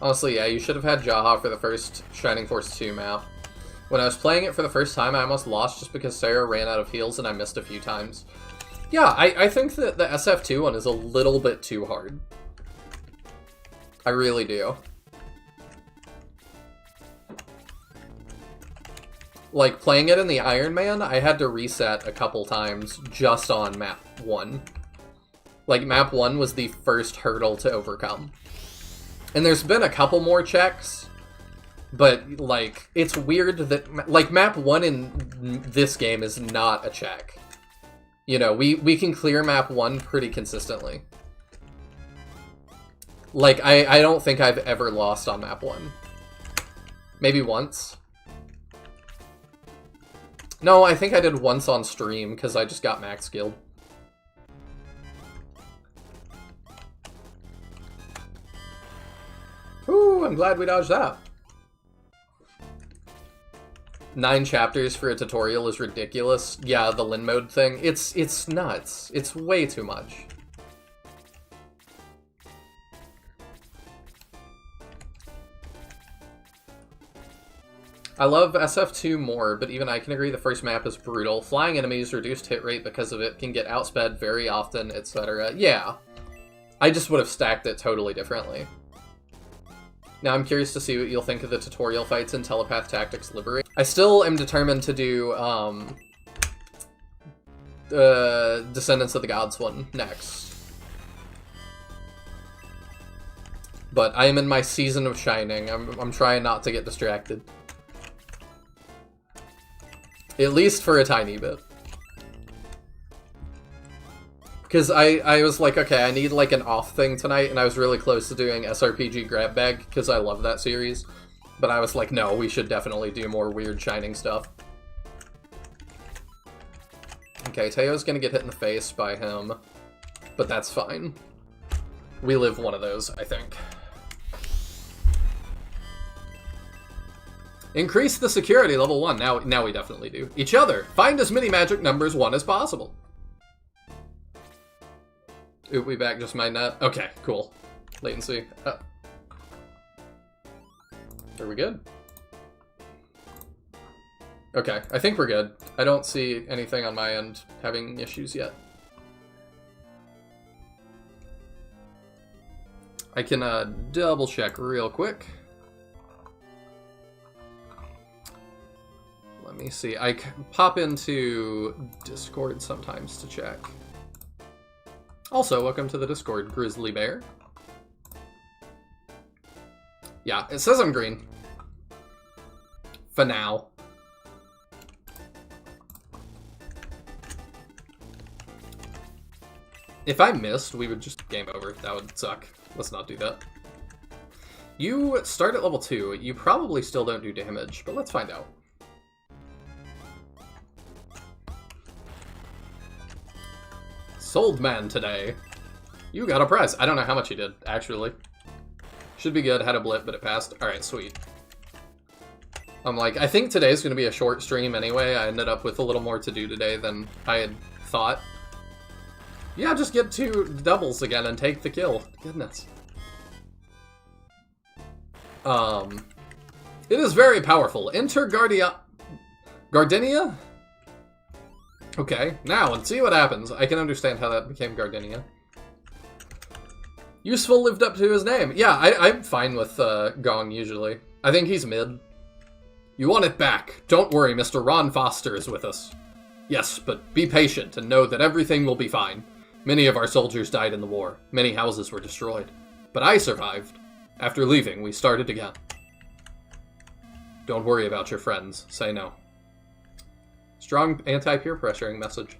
Honestly, yeah, you should have had Jaha for the first Shining Force 2 map. When I was playing it for the first time, I almost lost just because Sarah ran out of heals and I missed a few times. Yeah, I think that the SF2 one is a little bit too hard. I really do. Like, playing it in the Iron Man, I had to reset a couple times just on map 1. Like, map 1 was the first hurdle to overcome. And there's been a couple more checks, but, like, it's weird that, like, map 1 in this game is not a check. You know, we can clear map 1 pretty consistently. Like, I don't think I've ever lost on map 1. Maybe once. No, I think I did once on stream, because I just got max skilled. Ooh, I'm glad we dodged that. 9 chapters for a tutorial is ridiculous. Yeah, the Lin mode thing. It's nuts. It's way too much. I love SF2 more, but even I can agree the first map is brutal. Flying enemies, reduced hit rate because of it, can get outsped very often, etc. Yeah. I just would have stacked it totally differently. Now I'm curious to see what you'll think of the tutorial fights in Telepath Tactics Liberate. I still am determined to do Descendants of the Gods one next. But I am in my season of shining. I'm trying not to get distracted. At least for a tiny bit. Because I was like, okay, I need like an off thing tonight, and I was really close to doing SRPG Grab Bag, because I love that series. But I was like, no, we should definitely do more weird Shining stuff. Okay, Teo's gonna get hit in the face by him, but that's fine. We live one of those, I think. Increase the security, level 1. Now we definitely do. Each other. Find as many magic numbers 1 as possible. Oop, we back just my nut. Okay, cool. Latency. Are we good? Okay, I think we're good. I don't see anything on my end having issues yet. I can double check real quick. Let me see. I can pop into Discord sometimes to check. Also, welcome to the Discord, Grizzly Bear. Yeah, it says I'm green. For now. If I missed, we would just game over. That would suck. Let's not do that. You start at level 2. You probably still don't do damage, but let's find out. Sold man today. You got a prize. I don't know how much you did, actually. Should be good. Had a blip, but it passed. Alright, sweet. I'm like, I think today's going to be a short stream anyway. I ended up with a little more to do today than I had thought. Yeah, just get 2 doubles again and take the kill. Goodness. It is very powerful. Enter Gardenia? Okay, now let's see what happens. I can understand how that became Gardenia. Useful lived up to his name. Yeah, I'm fine with Gong usually. I think he's mid. You want it back. Don't worry, Mr. Ron Foster is with us. Yes, but be patient and know that everything will be fine. Many of our soldiers died in the war. Many houses were destroyed. But I survived. After leaving, we started again. Don't worry about your friends. Say no. Strong anti-peer pressuring message.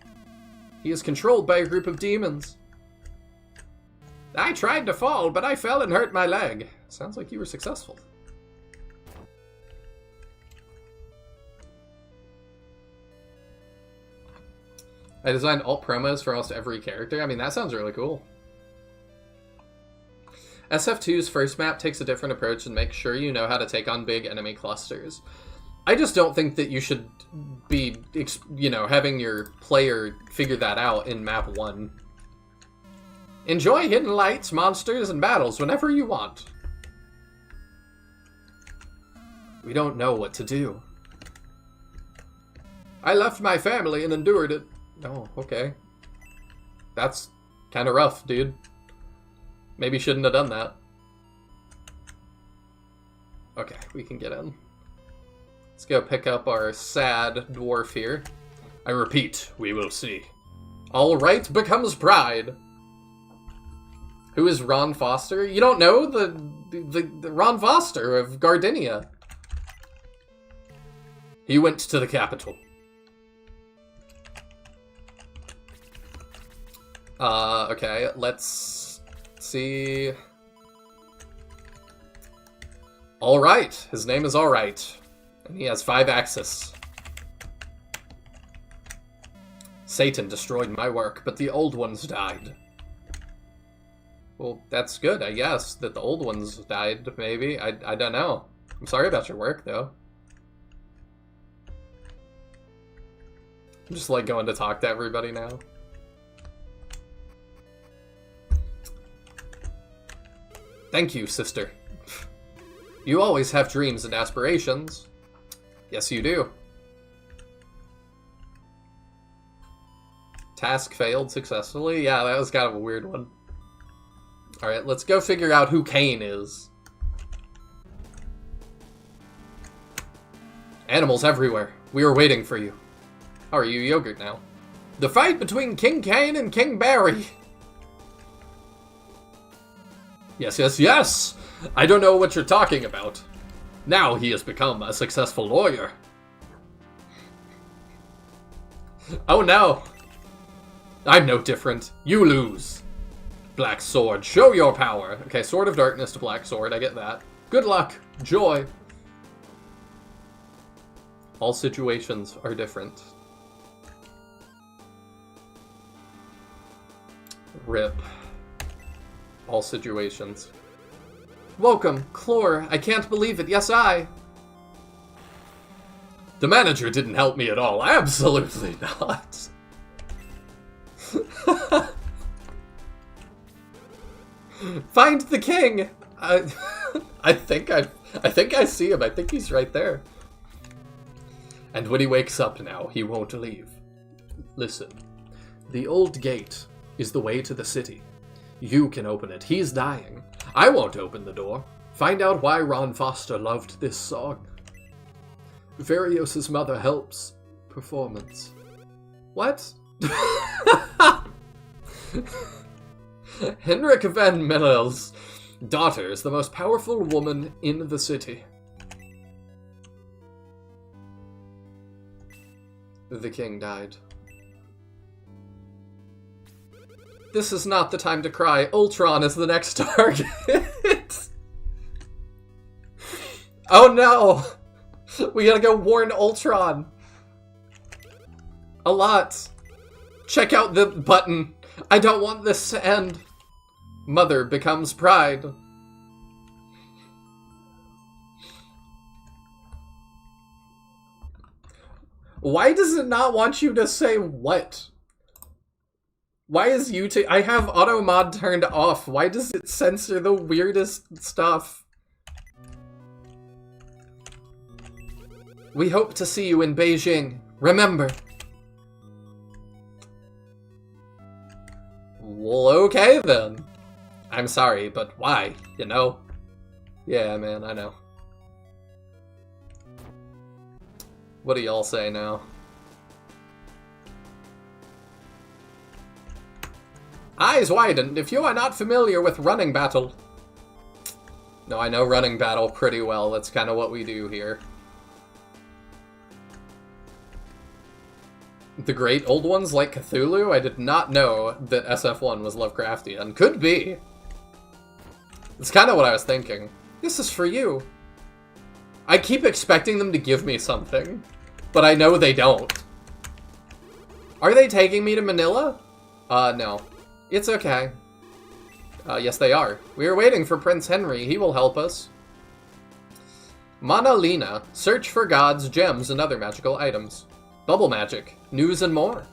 He is controlled by a group of demons. I tried to fall, but I fell and hurt my leg. Sounds like you were successful. I designed alt promos for almost every character. I mean, that sounds really cool. SF2's first map takes a different approach and makes sure you know how to take on big enemy clusters. I just don't think that you should be, you know, having your player figure that out in map 1. Enjoy hidden lights, monsters, and battles whenever you want. We don't know what to do. I left my family and endured it. Oh, okay. That's kind of rough, dude. Maybe shouldn't have done that. Okay, we can get in. Let's go pick up our sad dwarf here. I repeat, we will see. All right becomes pride. Who is Ron Foster? You don't know the Ron Foster of Gardenia. He went to the capital. Okay, let's see. Alright, his name is Alright. And he has 5 axis. Satan destroyed my work, but the old ones died. Well, that's good, I guess, that the old ones died, maybe. I don't know. I'm sorry about your work, though. I'm just, like, going to talk to everybody now. Thank you, sister. You always have dreams and aspirations. Yes, you do. Task failed successfully? Yeah, that was kind of a weird one. Alright, let's go figure out who Kane is. Animals everywhere. We are waiting for you. How are you, Yogurt, now? The fight between King Kane and King Barry. Yes, yes, yes! I don't know what you're talking about. Now he has become a successful lawyer. Oh no! I'm no different. You lose. Black Sword, show your power. Okay, Sword of Darkness to Black Sword, I get that. Good luck. Joy. All situations are different. RIP. All situations. Welcome, Clore. I can't believe it. Yes, I. The manager didn't help me at all. Absolutely not. Find the king. I think I see him. I think he's right there. And when he wakes up now, he won't leave. Listen, the old gate is the way to the city. You can open it. He's dying. I won't open the door. Find out why Ron Foster loved this song. Varios's mother helps. Performance. What? Henrik van Melle's daughter is the most powerful woman in the city. The king died. This is not the time to cry. Ultron is the next target. Oh no! We gotta go warn Ultron. A lot. Check out the button. I don't want this to end. Mother becomes pride. Why does it not want you to say what? Why is YouTube... I have auto mod turned off. Why does it censor the weirdest stuff? We hope to see you in Beijing. Remember. Well, okay then. I'm sorry, but why? You know? Yeah, man, I know. What do y'all say now? Eyes widened if you are not familiar with running battle. No, I know running battle pretty well. That's kind of what we do here. The great old ones like Cthulhu? I did not know that SF1 was Lovecraftian. Could be. It's kind of what I was thinking. This is for you. I keep expecting them to give me something, but I know they don't. Are they taking me to Manila? No. It's okay. Yes, they are. We are waiting for Prince Henry. He will help us. Mana Lena. Search for gods, gems, and other magical items. Bubble magic. News and more.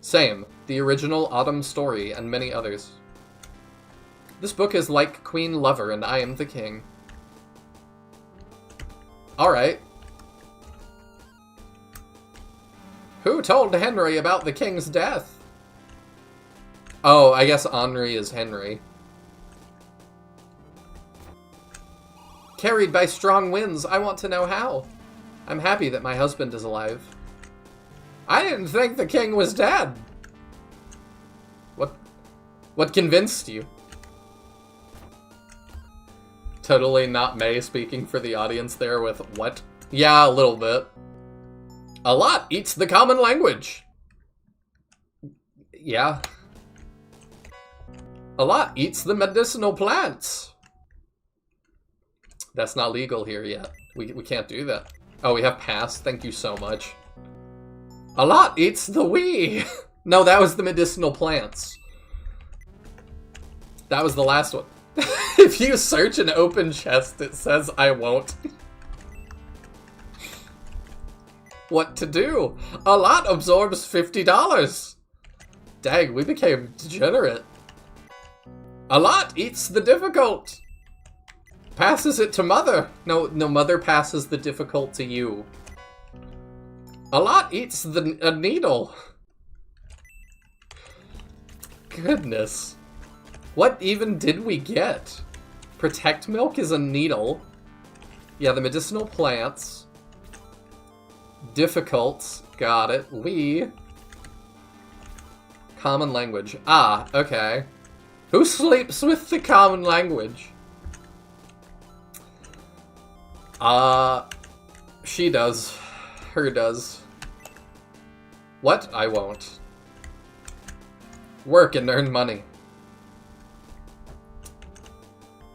Same. The original Autumn story and many others. This book is like Queen Lover and I am the king. Alright. Who told Henry about the king's death? Oh, I guess Henri is Henry. Carried by strong winds, I want to know how. I'm happy that my husband is alive. I didn't think the king was dead. What convinced you? Totally not May speaking for the audience there with what? Yeah, a little bit. A lot eats the common language. Yeah. A lot eats the medicinal plants. That's not legal here yet. We can't do that. Oh, we have pass. Thank you so much. A lot eats the Wii. No, that was the medicinal plants. That was the last one. If you search an open chest, it says I won't. What to do? A lot absorbs $50. Dang, we became degenerate. A lot eats the difficult. Passes it to Mother. No, Mother passes the difficult to you. A lot eats a needle. Goodness. What even did we get? Protect milk is a needle. Yeah, the medicinal plants. Difficult. Got it. We. Common language. Ah, okay. Who sleeps with the common language? She does. Her does. What? I won't. Work and earn money.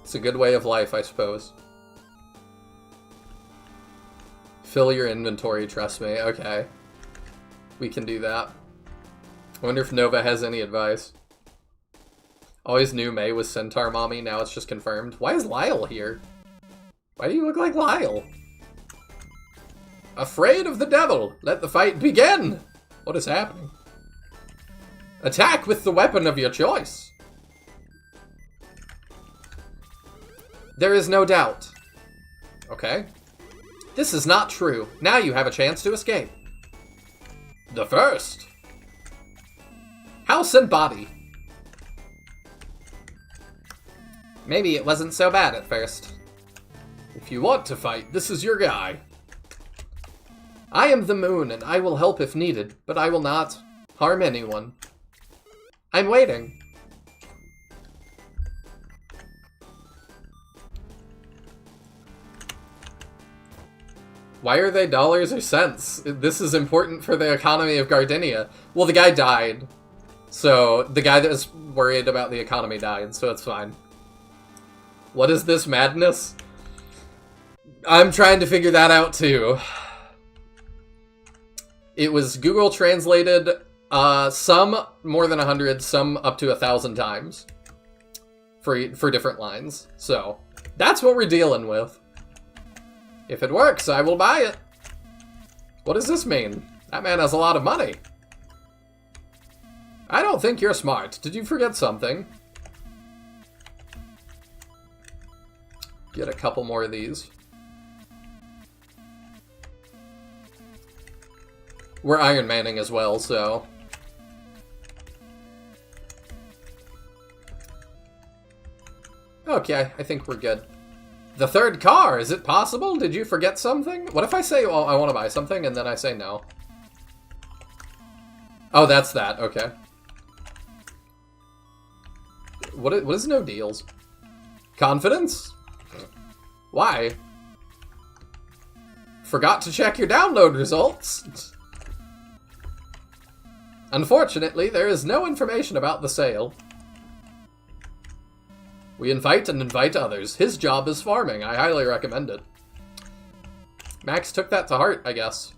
It's a good way of life, I suppose. Fill your inventory, trust me. Okay. We can do that. I wonder if Nova has any advice. Always knew May was Centaur Mommy, now it's just confirmed. Why is Lyle here? Why do you look like Lyle? Afraid of the devil! Let the fight begin! What is happening? Attack with the weapon of your choice! There is no doubt. Okay. This is not true. Now you have a chance to escape. The first. House and body. Maybe it wasn't so bad at first. If you want to fight, this is your guy. I am the moon, and I will help if needed, but I will not harm anyone. I'm waiting. Why are they dollars or cents? This is important for the economy of Gardenia. Well, the guy died. So, the guy that was worried about the economy died, so it's fine. What is this madness? I'm trying to figure that out too. It was Google translated some more than 100, some up to 1,000 times for different lines. So, that's what we're dealing with. If it works, I will buy it. What does this mean? That man has a lot of money. I don't think you're smart. Did you forget something? Get a couple more of these. We're Iron Manning as well, so... Okay, I think we're good. The third car! Is it possible? Did you forget something? What if I say, well, I want to buy something, and then I say no? Oh, that's that. Okay. What is no deals? Confidence? Why? Forgot to check your download results? Unfortunately, there is no information about the sale. We invite and invite others. His job is farming. I highly recommend it. Max took that to heart, I guess.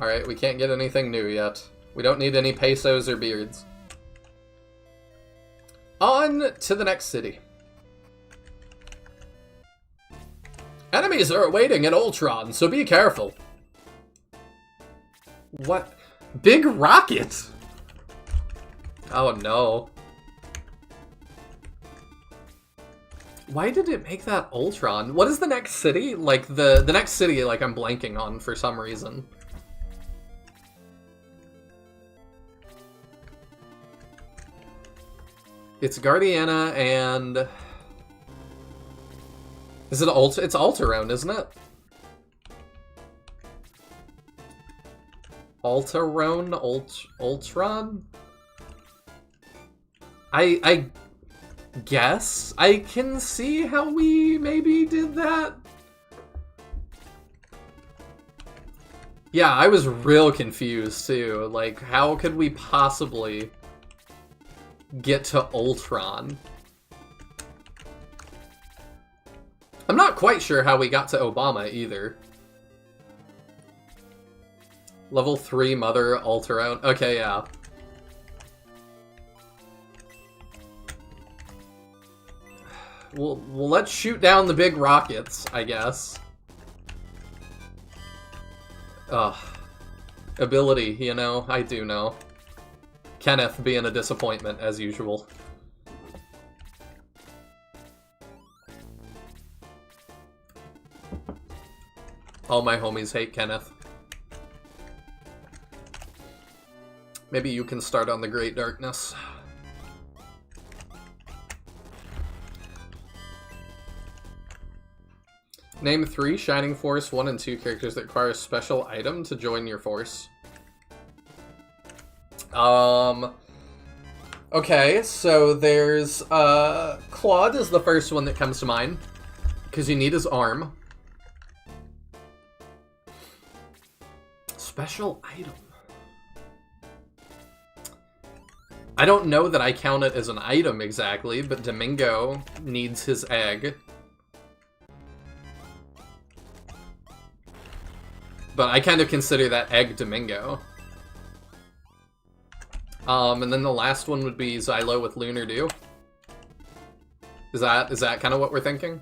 Alright, we can't get anything new yet. We don't need any pesos or beards. On to the next city. Enemies are waiting at Ultron, so be careful. What? Big rocket! Oh no. Why did it make that Ultron? What is the next city? Like, the next city, like, I'm blanking on for some reason. It's Guardiana and... Is it It's Alterone, isn't it? Alterone? Ultron? I guess I can see how we maybe did that. Yeah, I was real confused too. Like, how could we possibly get to Ultron? I'm not quite sure how we got to Obama either. Level 3 Mother Alterone. Okay, yeah. Well, let's shoot down the big rockets, I guess. Ugh. Ability, you know, I do know. Kenneth being a disappointment, as usual. All my homies hate Kenneth. Maybe you can start on the Great Darkness. Name 3 Shining Force 1 and 2 characters that require a special item to join your force. Okay, so there's, Claude is the first one that comes to mind, because you need his arm. Special item. I don't know that I count it as an item exactly, but Domingo needs his egg. But I kind of consider that egg Domingo. And then the last one would be Xylo with Lunar Dew. Is that kind of what we're thinking?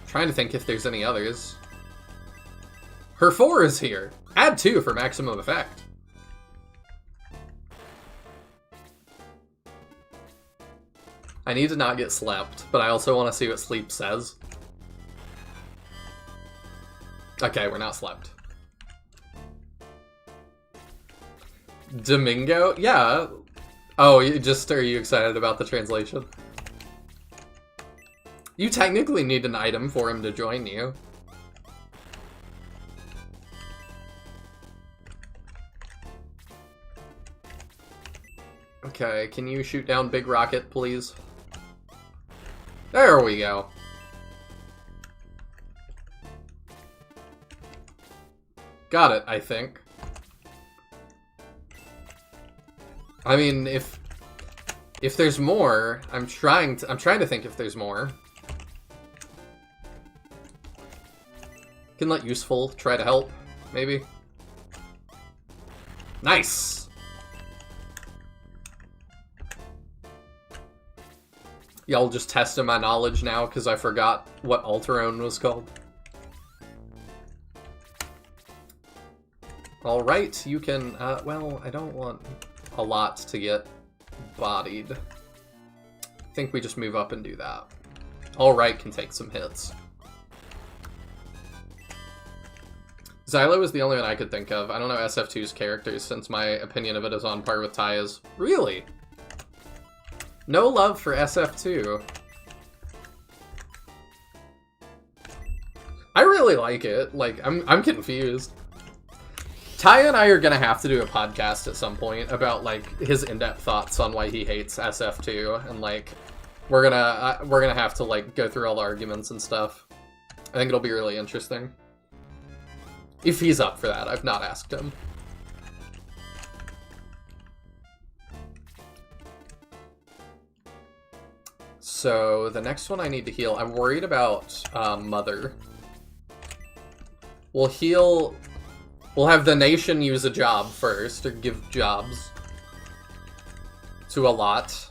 Trying to think if there's any others. Her 4 is here. Add 2 for maximum effect. I need to not get slept, but I also want to see what sleep says. Okay, we're not slept. Domingo? Yeah. Oh, are you excited about the translation? You technically need an item for him to join you. Okay, can you shoot down Big Rocket, please? There we go. Got it, I think. I mean, if there's more, I'm trying to think if there's more. Can let useful try to help, maybe. Nice. Y'all just testing my knowledge now because I forgot what Alterone was called. Alright, you can, well, I don't want a lot to get bodied. I think we just move up and do that. Alright can take some hits. Xylo is the only one I could think of. I don't know SF2's characters since my opinion of it is on par with Taya's. Really? No love for SF2. I really like it. Like, I'm confused. Taya and I are gonna have to do a podcast at some point about like his in-depth thoughts on why he hates SF2, and like we're gonna have to like go through all the arguments and stuff. I think it'll be really interesting. If he's up for that, I've not asked him. So the next one I need to heal. I'm worried about Mother. We'll heal. We'll have the nation use a job first, or give jobs to a lot.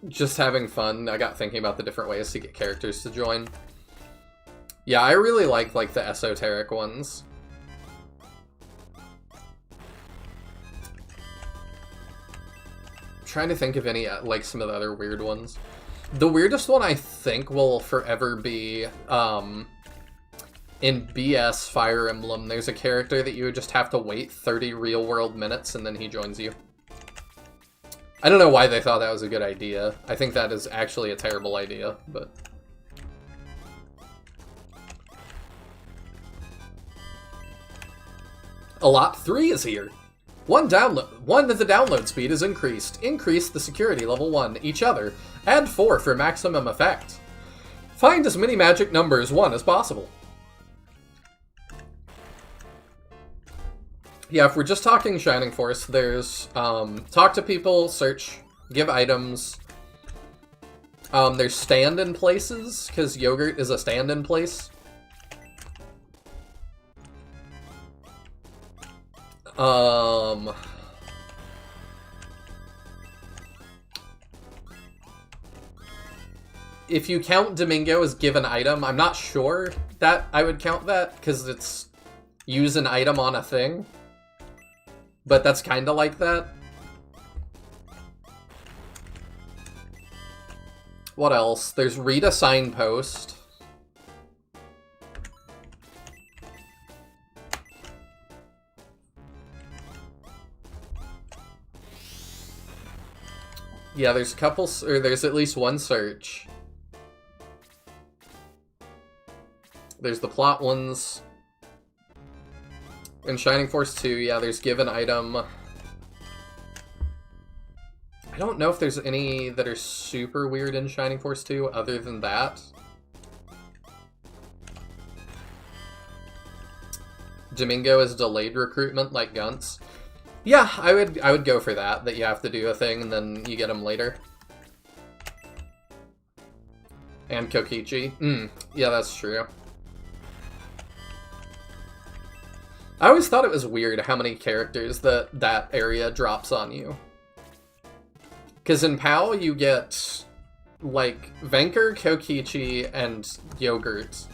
Just having fun. I got thinking about the different ways to get characters to join. Yeah, I really like the esoteric ones. Trying to think of any, like, some of the other weird ones. The weirdest one I think will forever be, in BS Fire Emblem, there's a character that you would just have to wait 30 real-world minutes and then he joins you. I don't know why they thought that was a good idea. I think that is actually a terrible idea, but... Allot 3 is here! One that the download speed is increased. Increase the security level 1, each other. Add 4 for maximum effect. Find as many magic numbers 1 as possible. Yeah, if we're just talking Shining Force, there's, talk to people, search, give items. There's stand-in places, because Yogurt is a stand-in place. If you count Domingo as give an item, I'm not sure that I would count that, because it's use an item on a thing. But that's kind of like that. What else? There's read a signpost. Yeah, there's a couple, or there's at least one search. There's the plot ones. In Shining Force 2, yeah, there's give an item. I don't know if there's any that are super weird in Shining Force 2 other than that. Domingo is delayed recruitment like Guntz. Yeah, I would go for that you have to do a thing and then you get them later. And Kokichi. Yeah, that's true. I always thought it was weird how many characters that area drops on you. Because in POW, you get, like, Venker, Kokichi, and Yogurt.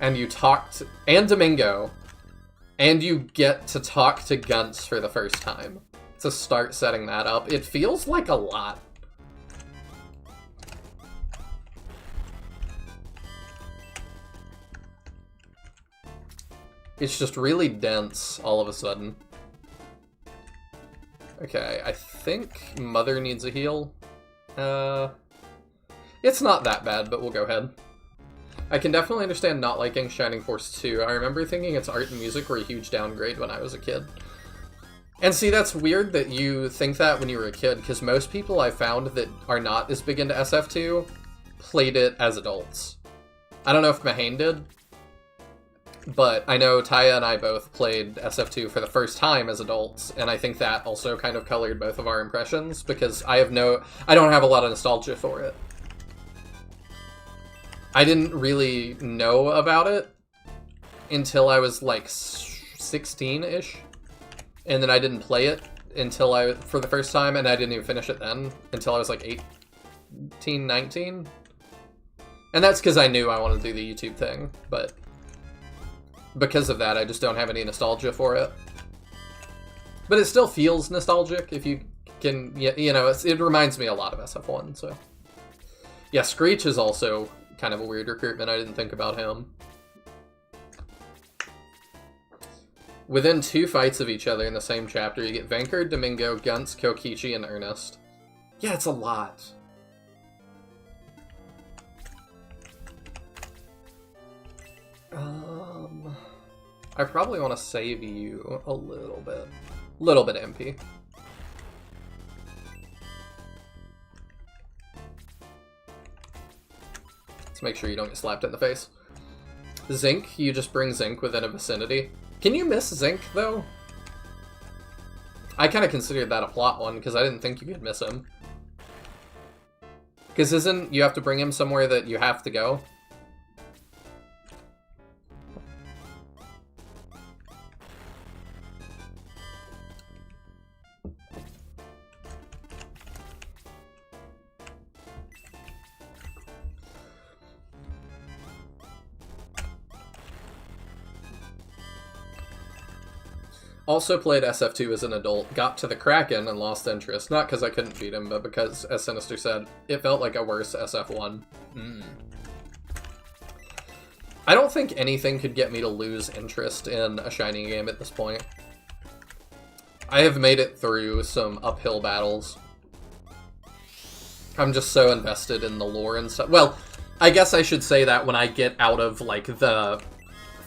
and you talked, and Domingo, and you get to talk to Gunts for the first time to start setting that up. It feels like a lot. It's just really dense all of a sudden. Okay, I think Mother needs a heal. It's not that bad, but we'll go ahead. I can definitely understand not liking Shining Force 2. I remember thinking its art and music were a huge downgrade when I was a kid. And see, that's weird that you think that when you were a kid, because most people I found that are not as big into SF2 played it as adults. I don't know if Mahane did, but I know Taya and I both played SF2 for the first time as adults, and I think that also kind of colored both of our impressions, because I don't have a lot of nostalgia for it. I didn't really know about it until I was like 16-ish, and then I didn't play it for the first time, and I didn't even finish it then until I was like 18, 19. And that's because I knew I wanted to do the YouTube thing, but because of that, I just don't have any nostalgia for it. But it still feels nostalgic if you can, you know, it reminds me a lot of SF1, so. Yeah, Screech is also kind of a weird recruitment. I didn't think about him. Within 2 fights of each other in the same chapter, you get Vankard, Domingo, Gunts, Kokichi, and Ernest. Yeah, it's a lot. I probably want to save you a little bit. Little bit MP. Let's make sure you don't get slapped in the face. Zinc, you just bring Zinc within a vicinity. Can you miss Zinc, though? I kind of considered that a plot one, because I didn't think you could miss him. Because you have to bring him somewhere that you have to go? Also played SF2 as an adult, got to the Kraken and lost interest. Not because I couldn't beat him, but because, as Sinister said, it felt like a worse SF1. I don't think anything could get me to lose interest in a Shining game at this point. I have made it through some uphill battles. I'm just so invested in the lore and stuff. Well, I guess I should say that when I get out of, like, the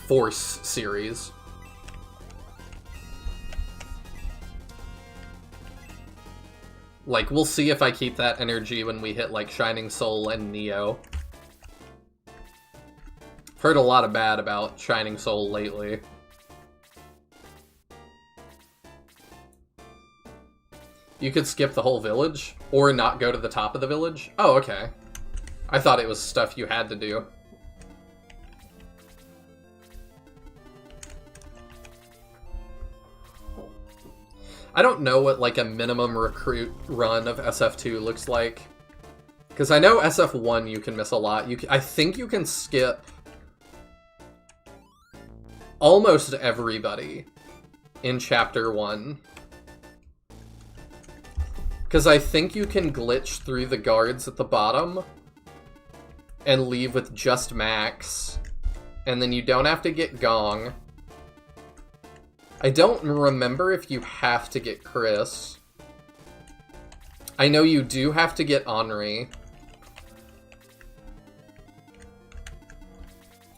Force series. Like, we'll see if I keep that energy when we hit, like, Shining Soul and Neo. I've heard a lot of bad about Shining Soul lately. You could skip the whole village, or not go to the top of the village? Oh, okay. I thought it was stuff you had to do. I don't know what, like, a minimum recruit run of SF2 looks like. Because I know SF1 you can miss a lot. I think you can skip almost everybody in Chapter 1. Because I think you can glitch through the guards at the bottom and leave with just Max. And then you don't have to get Gong. I don't remember if you have to get Chris. I know you do have to get Henri.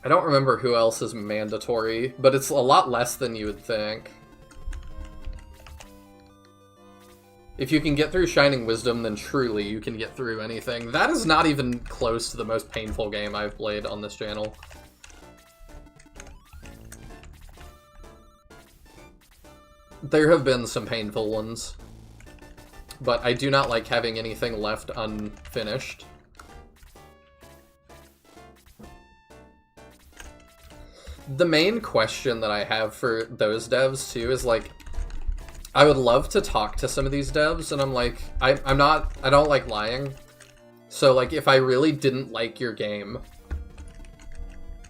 I don't remember who else is mandatory, but it's a lot less than you would think. If you can get through Shining Wisdom, then truly you can get through anything. That is not even close to the most painful game I've played on this channel. There have been some painful ones, but I do not like having anything left unfinished. The main question that I have for those devs, too, is, like, I would love to talk to some of these devs, and I'm like, I don't like lying. So, like, if I really didn't like your game,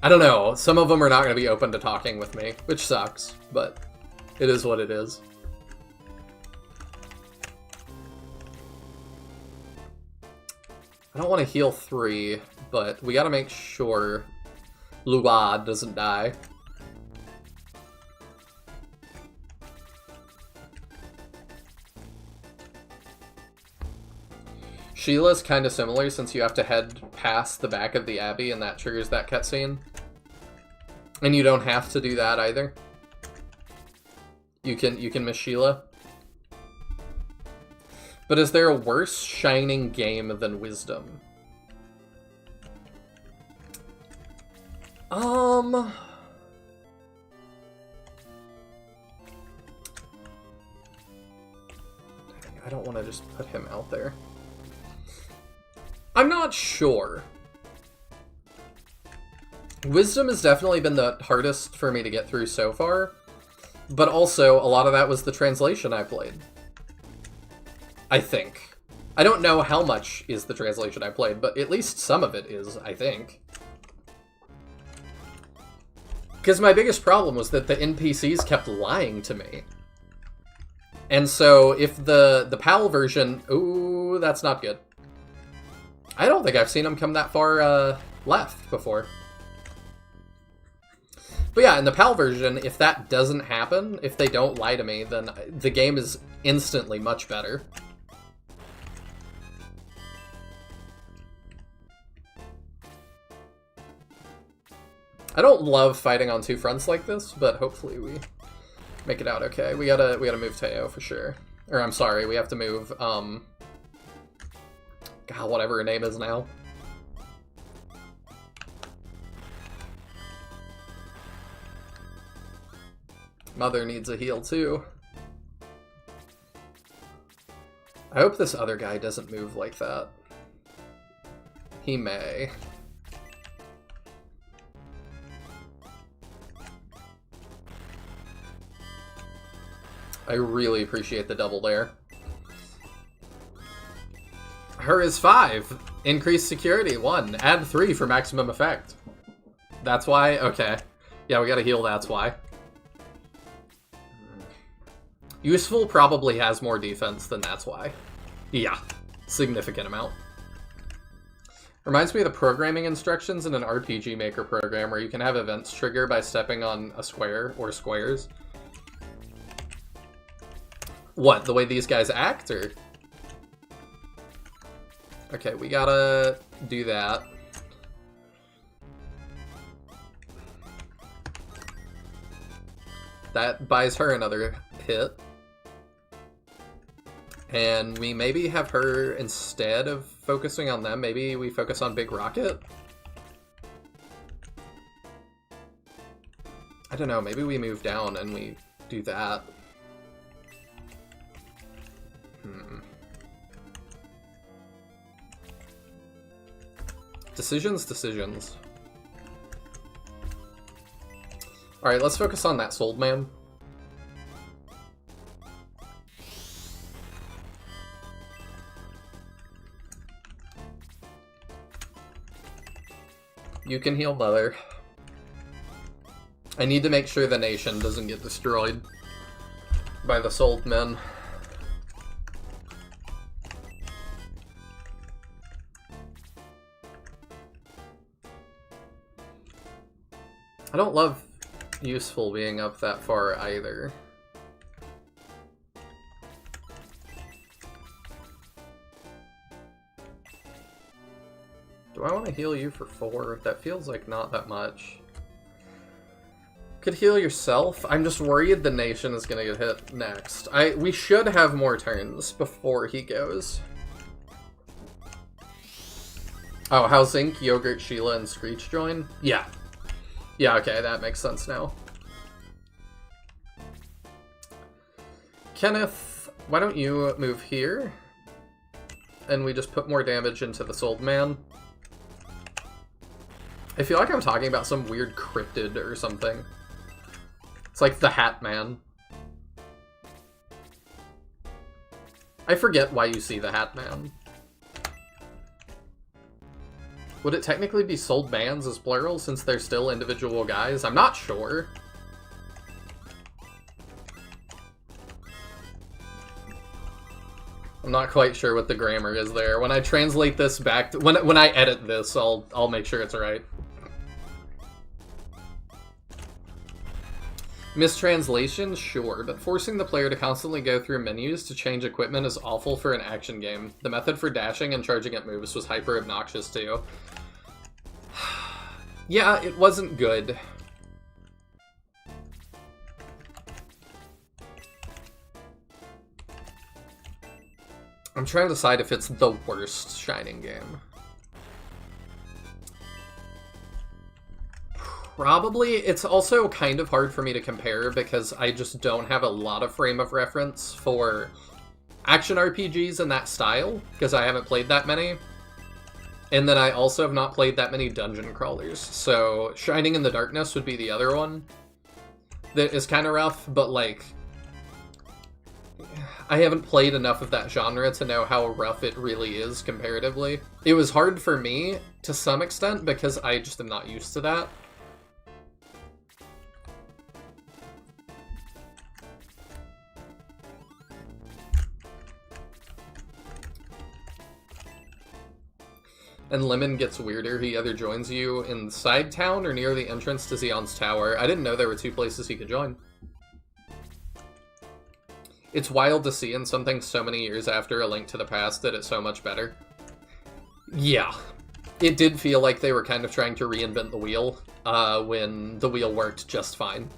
I don't know. Some of them are not going to be open to talking with me, which sucks, but it is what it is. I don't want to heal 3, but we got to make sure Luad doesn't die. Sheila's kind of similar since you have to head past the back of the Abbey and that triggers that cutscene. And you don't have to do that either. You can miss Sheila. But is there a worse shining game than Wisdom? I don't want to just put him out there. I'm not sure. Wisdom has definitely been the hardest for me to get through so far, but also a lot of that was the translation I played. I think. I don't know how much is the translation I played, but at least some of it is, I think. Because my biggest problem was that the NPCs kept lying to me. And so if the PAL version... Ooh, that's not good. I don't think I've seen them come that far left before. But yeah, in the PAL version, if that doesn't happen, if they don't lie to me, then the game is instantly much better. I don't love fighting on two fronts like this, but hopefully we make it out okay. We gotta move Teo for sure. Or I'm sorry, we have to move God, whatever her name is now. Mother needs a heal too. I hope this other guy doesn't move like that. He may. I really appreciate the double there. Her is 5. Increased security, 1. Add 3 for maximum effect. That's why? Okay. Yeah, we gotta heal, that's why. Useful probably has more defense than that's why. Yeah. Significant amount. Reminds me of the programming instructions in an RPG Maker program where you can have events trigger by stepping on a square or squares. What, the way these guys act, or...? Okay, we gotta do that. That buys her another hit. And we maybe have her, instead of focusing on them, maybe we focus on Big Rocket? I don't know, maybe we move down and we do that. Decisions. Alright, let's focus on that sold man. You can heal Mother. I need to make sure the nation doesn't get destroyed by the sold men. I don't love useful being up that far either. Do I want to heal you for 4? That feels like not that much. Could heal yourself. I'm just worried the nation is going to get hit next. We should have more turns before he goes. Oh, how Zinc, Yogurt, Sheila, and Screech join? Yeah. Yeah, okay, that makes sense now. Kenneth, why don't you move here? And we just put more damage into the sold man. I feel like I'm talking about some weird cryptid or something. It's like the Hat Man. I forget why you see the Hat Man. Would it technically be sold bands as plural since they're still individual guys? I'm not sure. I'm not quite sure what the grammar is there. When I translate this back, when I edit this, I'll make sure it's right. Mistranslation? Sure, but forcing the player to constantly go through menus to change equipment is awful for an action game. The method for dashing and charging at moves was hyper obnoxious too. Yeah, it wasn't good. I'm trying to decide if it's the worst Shining game. Probably. It's also kind of hard for me to compare because I just don't have a lot of frame of reference for action RPGs in that style, because I haven't played that many. And then I also have not played that many dungeon crawlers, so Shining in the Darkness would be the other one that is kind of rough, but like, I haven't played enough of that genre to know how rough it really is comparatively. It was hard for me to some extent because I just am not used to that. And Lemon gets weirder. He either joins you in Side Town or near the entrance to Xeon's Tower. I didn't know there were two places he could join. It's wild to see in something so many years after A Link to the Past that it's so much better. Yeah. It did feel like they were kind of trying to reinvent the wheel, when the wheel worked just fine.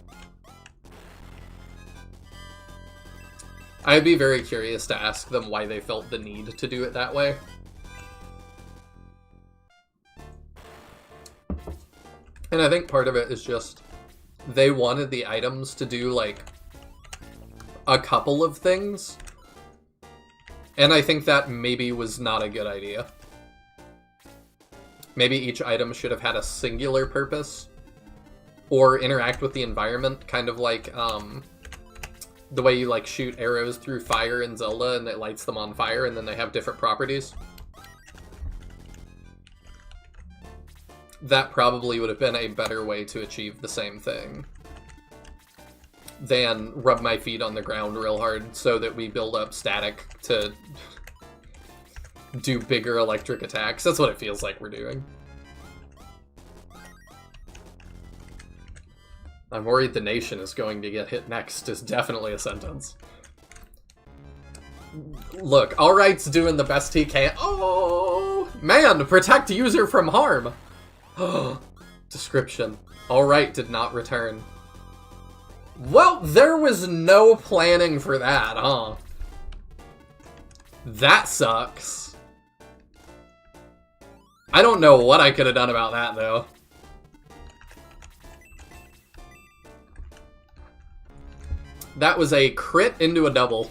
I'd be very curious to ask them why they felt the need to do it that way. And I think part of it is just, they wanted the items to do, like, a couple of things. And I think that maybe was not a good idea. Maybe each item should have had a singular purpose. Or interact with the environment, kind of like, the way you, like, shoot arrows through fire in Zelda and it lights them on fire and then they have different properties. That probably would have been a better way to achieve the same thing than rub my feet on the ground real hard so that we build up static to do bigger electric attacks. That's what it feels like we're doing. I'm worried the nation is going to get hit next is definitely a sentence. Look, Alright's doing the best he can. Oh, man, protect user from harm. Description. Alright did not return. Well, there was no planning for that, huh? That sucks. I don't know what I could have done about that, though. That was a crit into a double.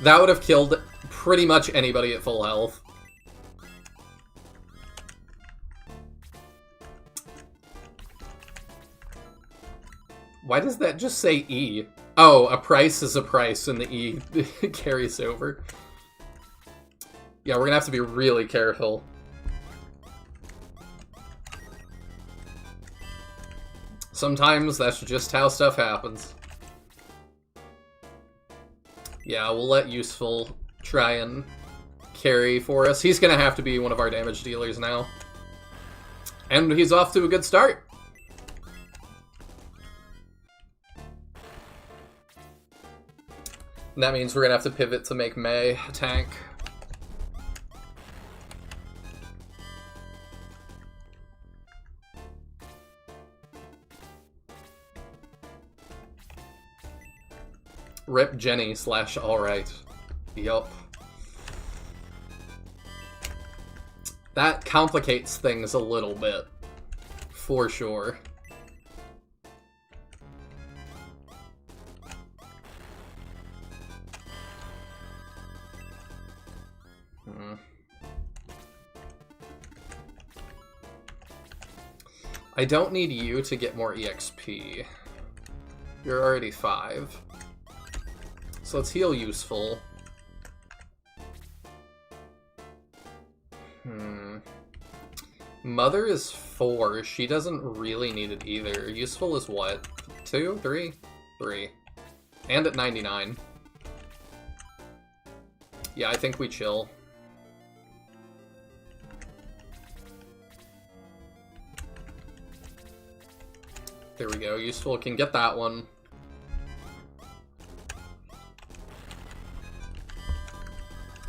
That would have killed pretty much anybody at full health. Why does that just say E? Oh, a price is a price and the E carries over. Yeah, we're gonna have to be really careful. Sometimes that's just how stuff happens. Yeah, we'll let Useful try and carry for us. He's gonna have to be one of our damage dealers now. And he's off to a good start. And that means we're gonna have to pivot to make Mei a tank. Rip Jenny / Alright. Yup. That complicates things a little bit. For sure. I don't need you to get more EXP. You're already 5. So let's heal Useful. Mother is 4. She doesn't really need it either. Useful is what? 2? 3? 3. And at 99. Yeah, I think we chill. There we go. Useful can get that one.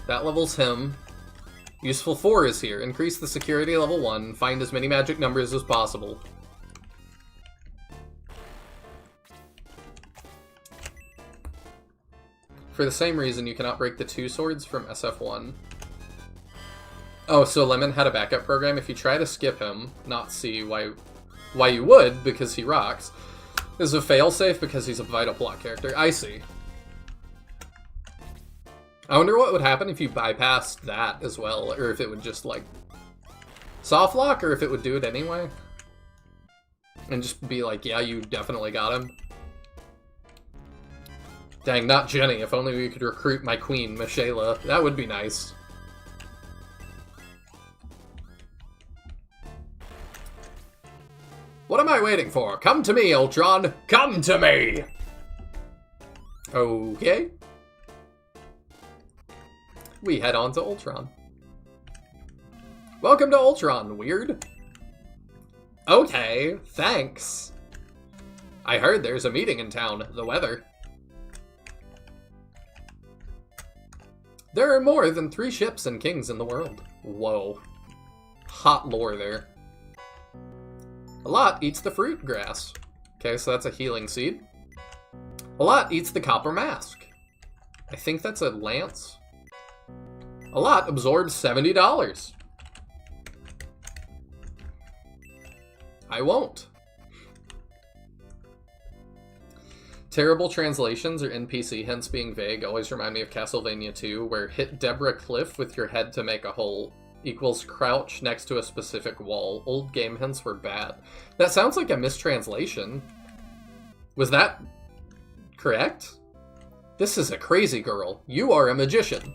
That levels him. Useful 4 is here. Increase the security level 1. Find as many magic numbers as possible. For the same reason, you cannot break the 2 swords from SF1. Oh, so Lemon had a backup program. If you try to skip him, not see why you would, because he rocks. This is a failsafe because he's a vital plot character. I see. I wonder what would happen if you bypassed that as well, or if it would just, like, soft lock, or if it would do it anyway. And just be like, yeah, you definitely got him. Dang, not Jenny. If only we could recruit my queen, Michaela. That would be nice. What am I waiting for? Come to me, Ultron! Come to me! Okay. We head on to Ultron. Welcome to Ultron, weird. Okay, thanks. I heard there's a meeting in town. The weather. There are more than 3 ships and kings in the world. Whoa. Hot lore there. A lot eats the fruit grass. Okay, so that's a healing seed. A lot eats the copper mask. I think that's a lance. A lot absorbs $70. I won't. Terrible translations or NPC hints being vague always remind me of Castlevania 2, where hit Deborah Cliff with your head to make a hole equals crouch next to a specific wall. Old game hints were bad. That sounds like a mistranslation. Was that correct? This is a crazy girl. You are a magician.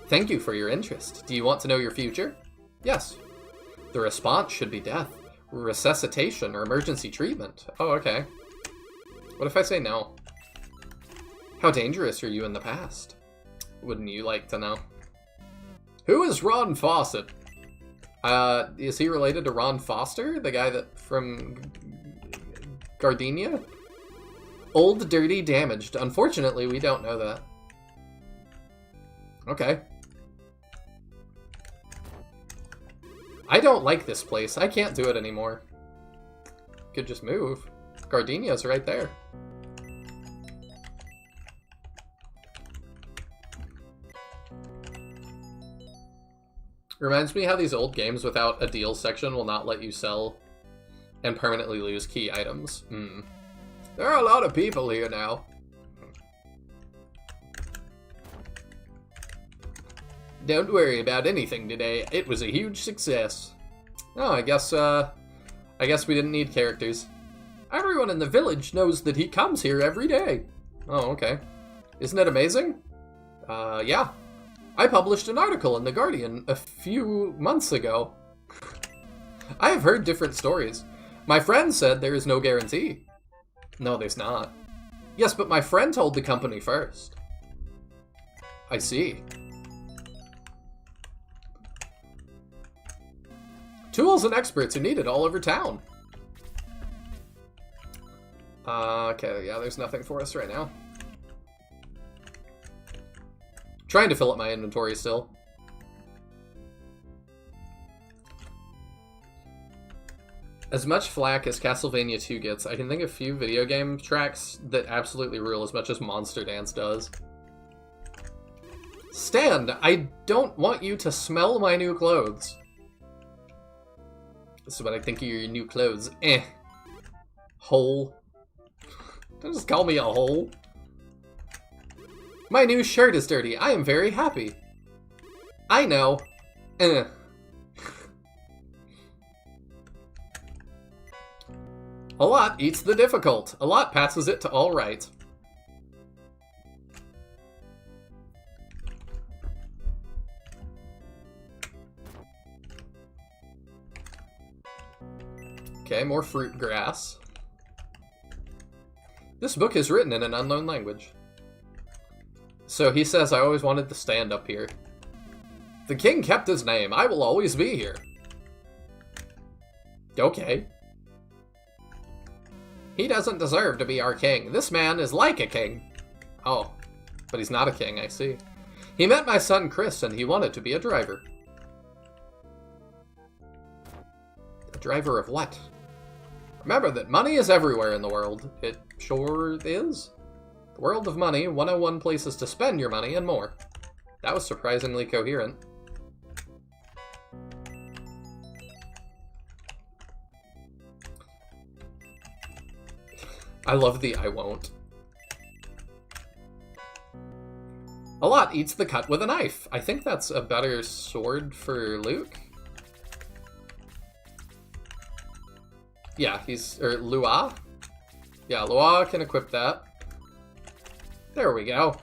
Thank you for your interest. Do you want to know your future? Yes. The response should be death, resuscitation, or emergency treatment. Oh, okay. What if I say no? How dangerous are you in the past? Wouldn't you like to know? Who is Ron Fawcett? Is he related to Ron Foster? The guy that from Gardenia? Old, dirty, damaged. Unfortunately, we don't know that. Okay. I don't like this place. I can't do it anymore. Could just move. Gardenia's right there. Reminds me how these old games without a deal section will not let you sell and permanently lose key items. There are a lot of people here now. Don't worry about anything today. It was a huge success. Oh, I guess we didn't need characters. Everyone in the village knows that he comes here every day. Oh, okay. Isn't it amazing? Yeah. I published an article in The Guardian a few months ago. I have heard different stories. My friend said there is no guarantee. No, there's not. Yes, but my friend told the company first. I see. Tools and experts are needed all over town. Okay, yeah, there's nothing for us right now. Trying to fill up my inventory still. As much flack as Castlevania 2 gets, I can think of few video game tracks that absolutely rule as much as Monster Dance does. Stand! I don't want you to smell my new clothes. This is what I think of your new clothes. Hole. Don't just call me a hole. My new shirt is dirty. I am very happy. I know. A lot eats the difficult. A lot passes it to all right. Okay, more fruit grass. This book is written in an unknown language. So he says, I always wanted to stand up here. The king kept his name. I will always be here. Okay. He doesn't deserve to be our king. This man is like a king. Oh, but he's not a king, I see. He met my son Chris and he wanted to be a driver. A driver of what? Remember that money is everywhere in the world. It sure is. The world of money, 101 places to spend your money, and more. That was surprisingly coherent. I love the I won't. A lot eats the cut with a knife. I think that's a better sword for Luke. Yeah, Lua? Yeah, Lua can equip that. There we go.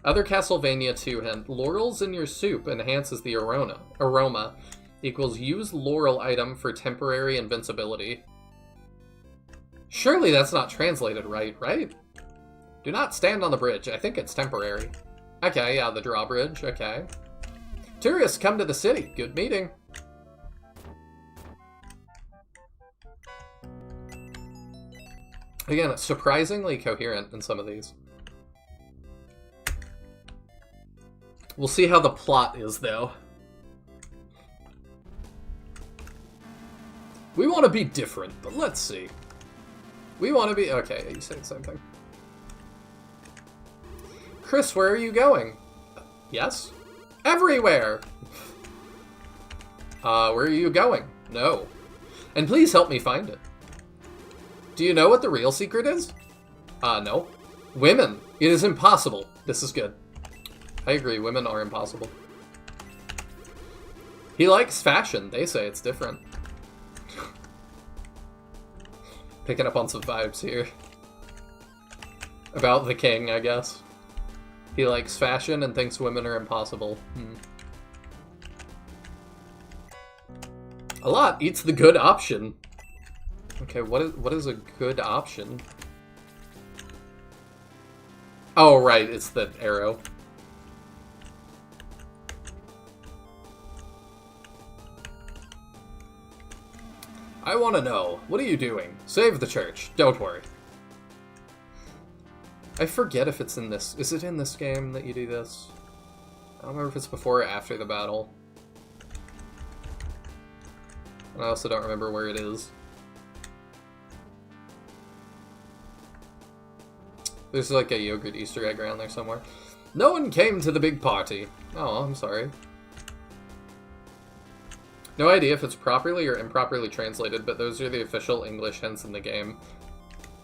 Other Castlevania 2 hint. Laurels in your soup enhances the aroma. Equals use laurel item for temporary invincibility. Surely that's not translated right? Do not stand on the bridge. I think it's temporary. Okay, yeah, the drawbridge. Okay. Tourists come to the city. Good meeting. Again, it's surprisingly coherent in some of these. We'll see how the plot is, though. We want to be different, but let's see. We want to be... Okay, you say the same thing. Chris, where are you going? Yes? Everywhere! Where are you going? No. And please help me find it. Do you know what the real secret is? No. Women. It is impossible. This is good. I agree, women are impossible. He likes fashion. They say it's different. Picking up on some vibes here. About the king, I guess. He likes fashion and thinks women are impossible. A lot eats the good option. Okay, what is a good option? Oh, right, it's the arrow. I want to know. What are you doing? Save the church. Don't worry. I forget if it's in this. Is it in this game that you do this? I don't remember if it's before or after the battle. And I also don't remember where it is. There's like a yogurt Easter egg around there somewhere. No one came to the big party. Oh, I'm sorry. No idea if it's properly or improperly translated, but those are the official English hints in the game.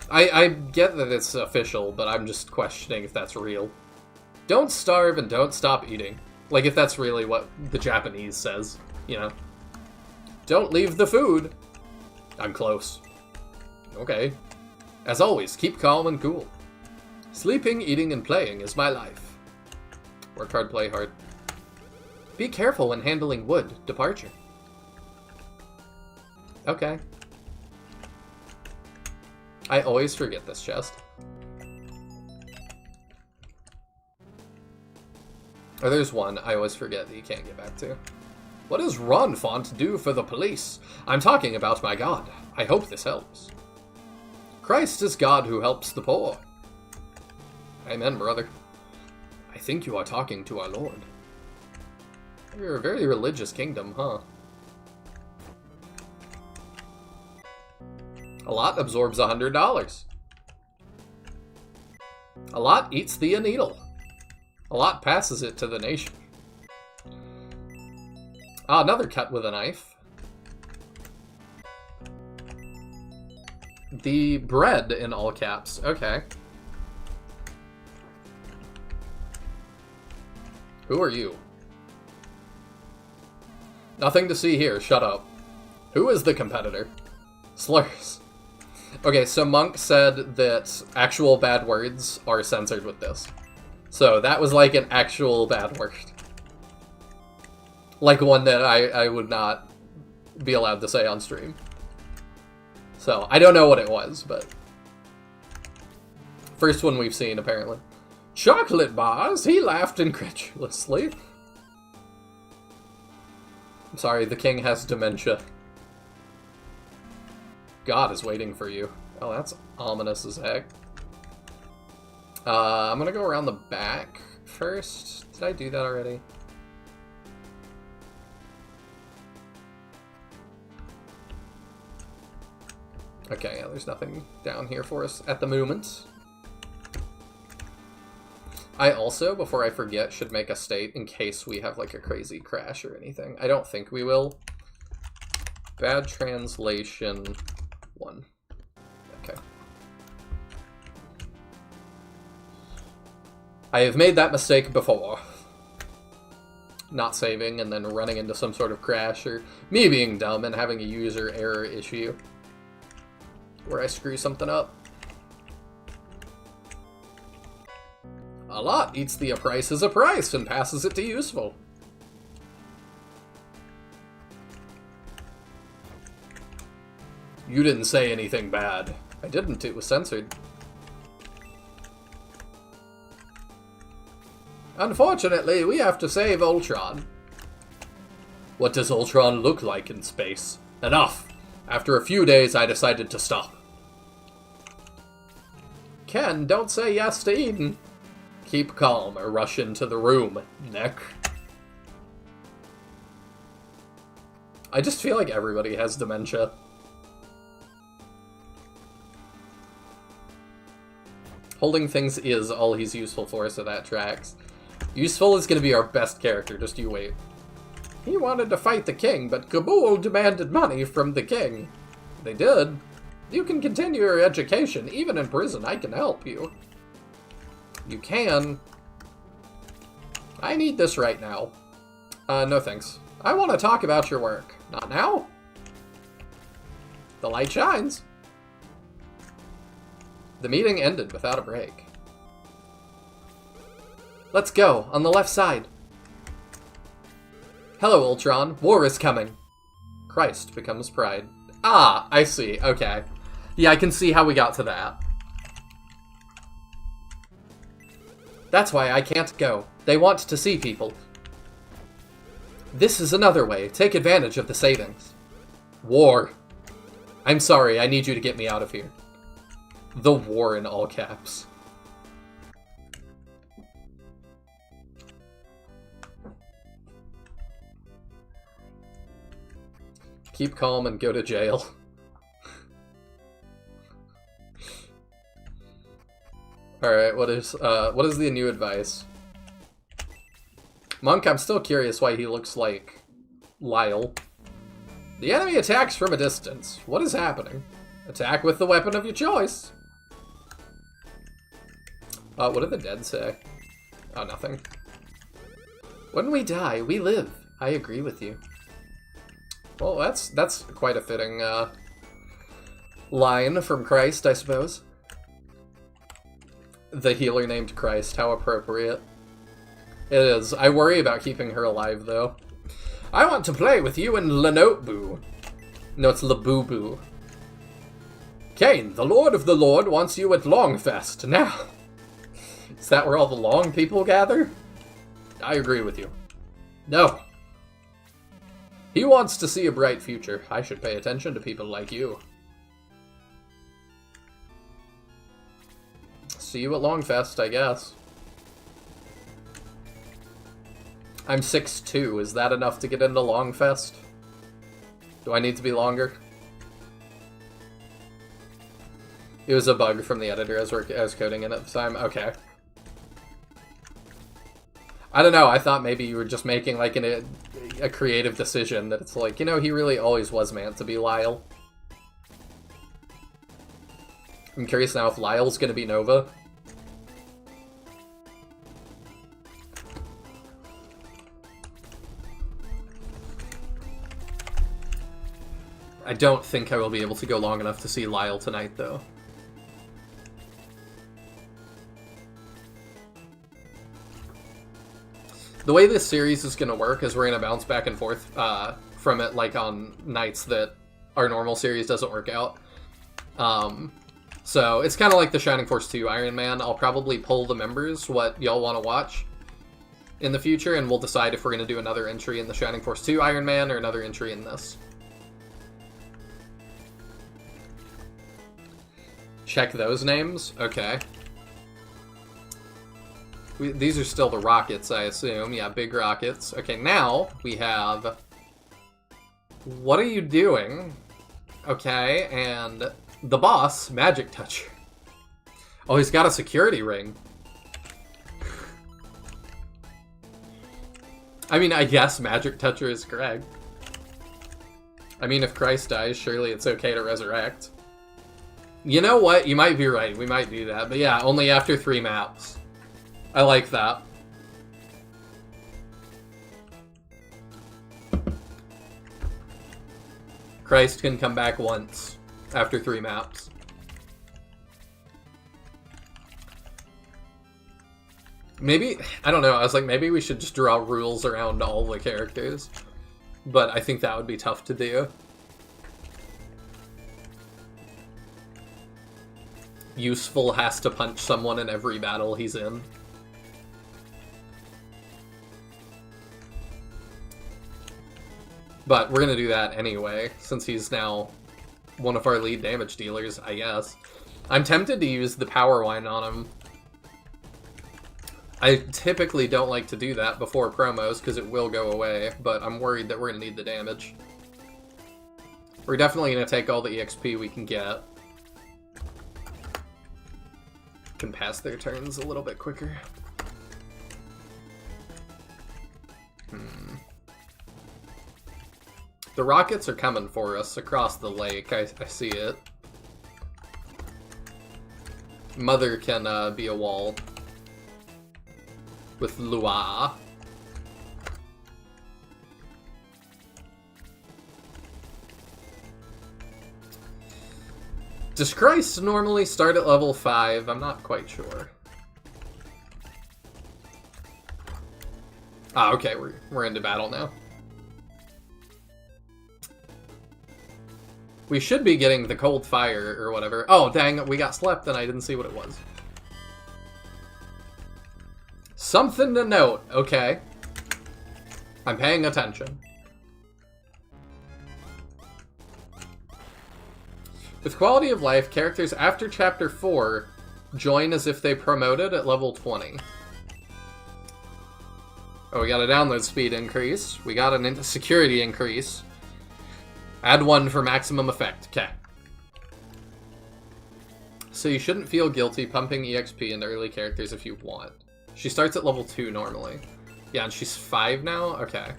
I get that it's official, but I'm just questioning if that's real. Don't starve and don't stop eating. Like, if that's really what the Japanese says, you know. Don't leave the food. I'm close. Okay. As always, keep calm and cool. Sleeping, eating, and playing is my life. Work hard, play hard. Be careful when handling wood. Departure. Okay. I always forget this chest. Or there's one I always forget that you can't get back to. What does Ron Font do for the police? I'm talking about my God. I hope this helps. Christ is God who helps the poor. Amen, brother. I think you are talking to our Lord. You're a very religious kingdom, huh? A lot absorbs $100. A lot eats the needle. A lot passes it to the nation. Ah, another cut with a knife. The bread in all caps. Okay. Who are you? Nothing to see here. Shut up. Who is the competitor? Slurs. Okay, so Monk said that actual bad words are censored with this. So that was like an actual bad word. Like one that I would not be allowed to say on stream. So, I don't know what it was, but... First one we've seen, apparently. Chocolate bars? He laughed incredulously. I'm sorry, the king has dementia. God is waiting for you. Oh, that's ominous as heck. I'm gonna go around the back first. Did I do that already? Okay, yeah, there's nothing down here for us at the moment. I also, before I forget, should make a state in case we have like a crazy crash or anything. I don't think we will. Bad translation 1. Okay. I have made that mistake before. Not saving and then running into some sort of crash, or me being dumb and having a user error issue where I screw something up. A lot eats the a price as a price and passes it to useful. You didn't say anything bad. I didn't, it was censored. Unfortunately, we have to save Ultron. What does Ultron look like in space? Enough! After a few days, I decided to stop. Ken, don't say yes to Eden. Keep calm or rush into the room, Nick. I just feel like everybody has dementia. Holding things is all he's useful for, so that tracks. Useful is going to be our best character, just you wait. He wanted to fight the king, but Kabul demanded money from the king. They did. You can continue your education, even in prison, I can help you. You can. I need this right now. No thanks. I want to talk about your work. Not now. The light shines. The meeting ended without a break. Let's go, on the left side. Hello, Ultron. War is coming. Christ becomes pride. Ah, I see. Okay. Yeah, I can see how we got to that. That's why I can't go. They want to see people. This is another way. Take advantage of the savings. War. I'm sorry, I need you to get me out of here. The war in all caps. Keep calm and go to jail. Alright, what is the new advice? Monk, I'm still curious why he looks like Lyle. The enemy attacks from a distance. What is happening? Attack with the weapon of your choice. What did the dead say? Oh, nothing. When we die, we live. I agree with you. Well, that's quite a fitting line from Christ, I suppose. The healer named Christ, how appropriate. It is. I worry about keeping her alive, though. I want to play with you in Lenotbu. No, it's Labubu. Cain, the Lord of the Lord wants you at Longfest. Now, is that where all the long people gather? I agree with you. No. He wants to see a bright future. I should pay attention to people like you. See you at Longfest, I guess. I'm 6'2". Is that enough to get into Longfest? Do I need to be longer? It was a bug from the editor as I was coding it at the time. Okay. I don't know. I thought maybe you were just making like a creative decision that it's like, you know, he really always was meant to be Lyle. I'm curious now if Lyle's gonna be Nova. I don't think I will be able to go long enough to see Lyle tonight, though. The way this series is going to work is we're going to bounce back and forth from it, like on nights that our normal series doesn't work out. So it's kind of like the Shining Force 2 Iron Man. I'll probably poll the members what y'all want to watch in the future, and we'll decide if we're going to do another entry in the Shining Force 2 Iron Man or another entry in this. Check those names? Okay. These are still the rockets, I assume. Yeah, big rockets. Okay, now we have... What are you doing? Okay, and the boss, Magic Toucher. Oh, he's got a security ring. I mean, I guess Magic Toucher is correct. I mean, if Christ dies, surely it's okay to resurrect. You know what? You might be right. We might do that. But yeah, only after 3 maps. I like that. Christ can come back once after 3 maps. Maybe, I don't know, I was like, maybe we should just draw rules around all the characters. But I think that would be tough to do. Useful has to punch someone in every battle he's in. But we're gonna do that anyway, since he's now one of our lead damage dealers, I guess. I'm tempted to use the Power Wine on him. I typically don't like to do that before promos, because it will go away, but I'm worried that we're gonna need the damage. We're definitely gonna take all the EXP we can get. Can pass their turns a little bit quicker. The rockets are coming for us across the lake. I see it. Mother can be a wall. With Lua. Does Christ normally start at level 5? I'm not quite sure. Ah, okay, we're into battle now. We should be getting the cold fire or whatever. Oh, dang, we got slept and I didn't see what it was. Something to note, okay. I'm paying attention. With quality of life, characters after Chapter 4 join as if they promoted at level 20. Oh, we got a download speed increase. We got a security increase. Add 1 for maximum effect. Okay. So you shouldn't feel guilty pumping EXP into early characters if you want. She starts at level 2 normally. Yeah, and she's 5 now? Okay.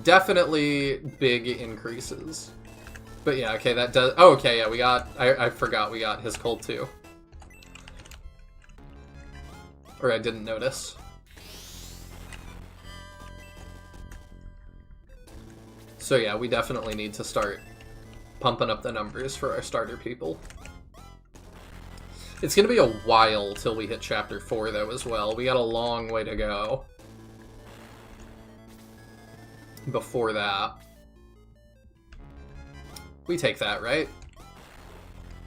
Definitely big increases. But yeah, okay, that does... Oh, okay, yeah, we got... I forgot we got his cold too. Or I didn't notice. So yeah, we definitely need to start pumping up the numbers for our starter people. It's gonna be a while till we hit Chapter 4, though, as well. We got a long way to go before that. We take that, right?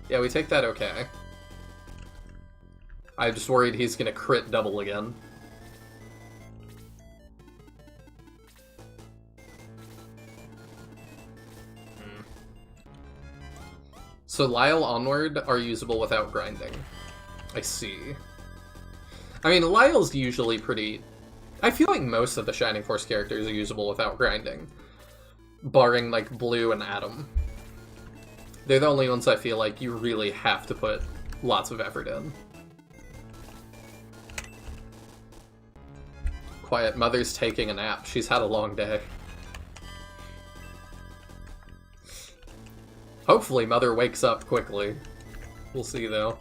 Yeah, we take that okay. I'm just worried he's gonna crit double again. So Lyle Onward are usable without grinding. I see. I mean, Lyle's usually pretty... I feel like most of the Shining Force characters are usable without grinding. Barring, like, Blue and Adam. They're the only ones I feel like you really have to put lots of effort in. Quiet, Mother's taking a nap. She's had a long day. Hopefully Mother wakes up quickly. We'll see, though.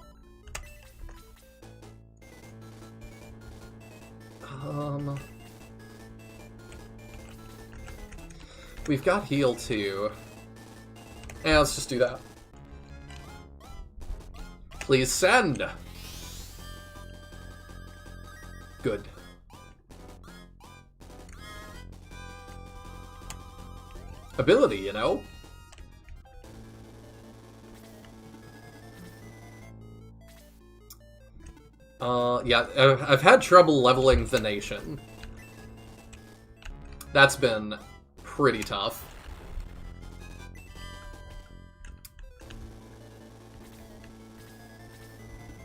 We've got heal, too. Yeah, let's just do that. Please send! Good. Ability, you know? Yeah, I've had trouble leveling the nation. That's been pretty tough.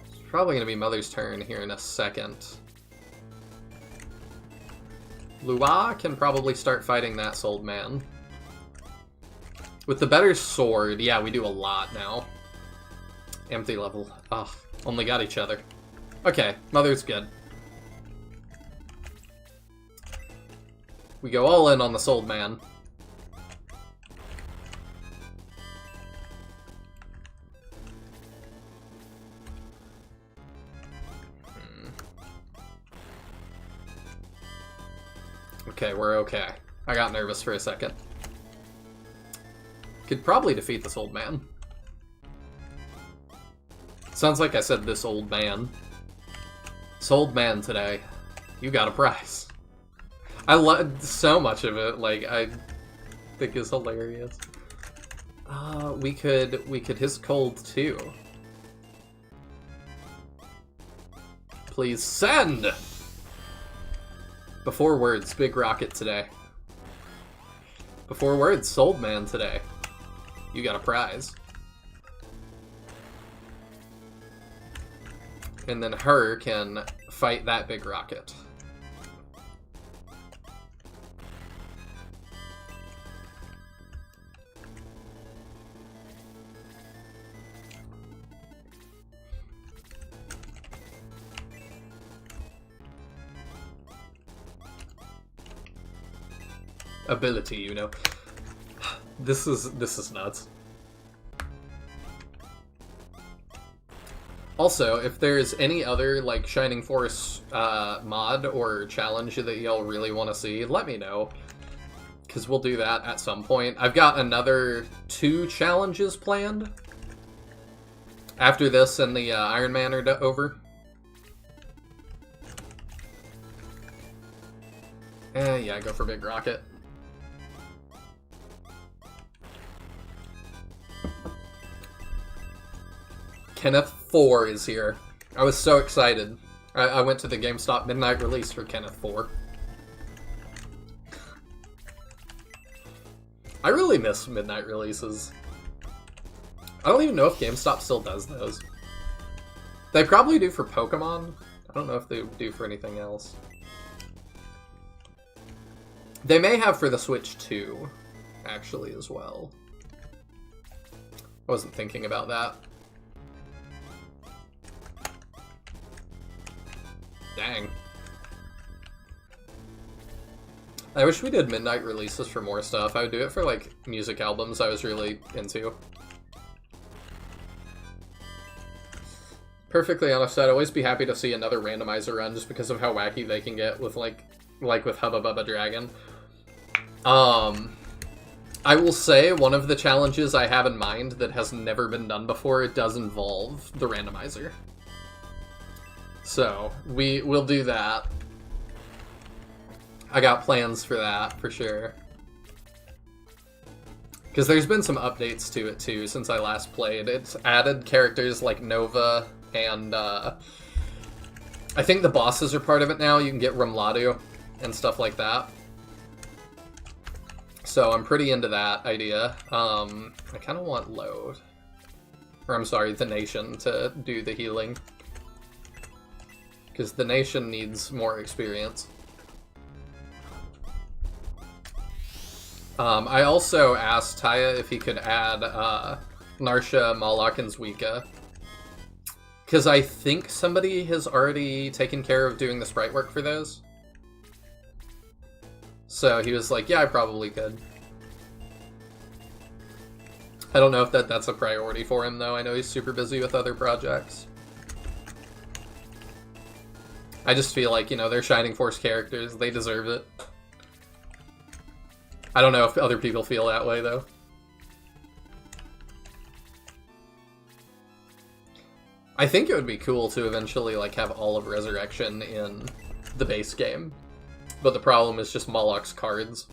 It's probably going to be Mother's turn here in a second. Lua can probably start fighting that sold man. With the better sword, yeah, we do a lot now. Empty level. Ah, only got each other. Okay, Mother's good. We go all in on the sold man. Okay, we're okay. I got nervous for a second. Could probably defeat this old man. Sounds like I said this old man. This old man today. You got a prize. I love so much of it, like, I think is hilarious. We could his cold too. Please send! Before words, big rocket today. Before words, sold man today. You got a prize. And then her can fight that big rocket. Ability, you know. This is nuts. Also, if there's any other like Shining Force mod or challenge that y'all really want to see, let me know, because we'll do that at some point. I've got another 2 challenges planned after this and the Iron Man are over. Yeah, go for Big Rocket. Kenneth 4 is here. I was so excited. I went to the GameStop midnight release for Kenneth 4. I really miss midnight releases. I don't even know if GameStop still does those. They probably do for Pokemon. I don't know if they do for anything else. They may have for the Switch too, actually, as well. I wasn't thinking about that. Dang. I wish we did midnight releases for more stuff. I would do it for, like, music albums I was really into. Perfectly honest, I'd always be happy to see another randomizer run just because of how wacky they can get with, like with Hubba Bubba Dragon. I will say one of the challenges I have in mind that has never been done before, it does involve the randomizer. So, we'll do that. I got plans for that, for sure. Because there's been some updates to it, too, since I last played. It's added characters like Nova, and, I think the bosses are part of it now. You can get Rumladu and stuff like that. So, I'm pretty into that idea. I kind of want Load. Or, I'm sorry, the Nation to do the healing. Because the Nation needs more experience. I also asked Taya if he could add Narsha, Moloch, and Zwika. Because I think somebody has already taken care of doing the sprite work for those. So he was like, yeah, I probably could. I don't know if that's a priority for him, though. I know he's super busy with other projects. I just feel like, you know, they're Shining Force characters. They deserve it. I don't know if other people feel that way, though. I think it would be cool to eventually, like, have all of Resurrection in the base game. But the problem is just Moloch's cards.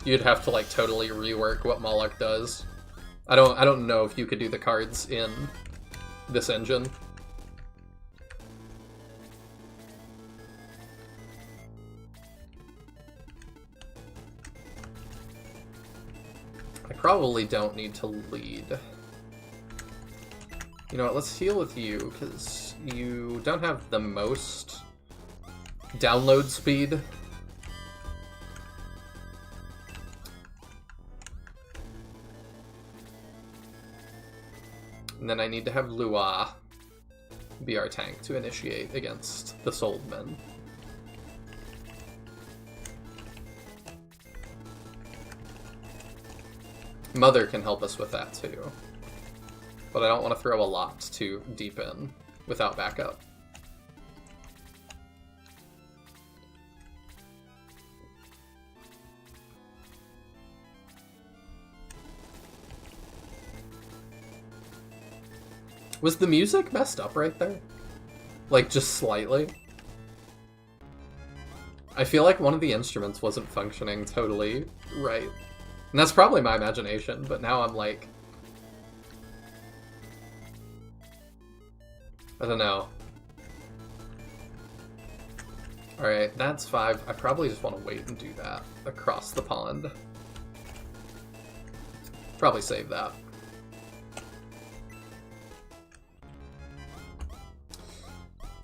You'd have to, like, totally rework what Moloch does. I don't know if you could do the cards in this engine. probably don't need to lead. You know what, let's heal with you, because you don't have the most download speed. And then I need to have Lua be our tank to initiate against the Souled Men. Mother can help us with that too. But I don't want to throw a lot too deep in without backup. Was the music messed up right there? Like, just slightly? I feel like one of the instruments wasn't functioning totally right. And that's probably my imagination, but now I'm like... I don't know. Alright, that's 5. I probably just want to wait and do that across the pond. Probably save that.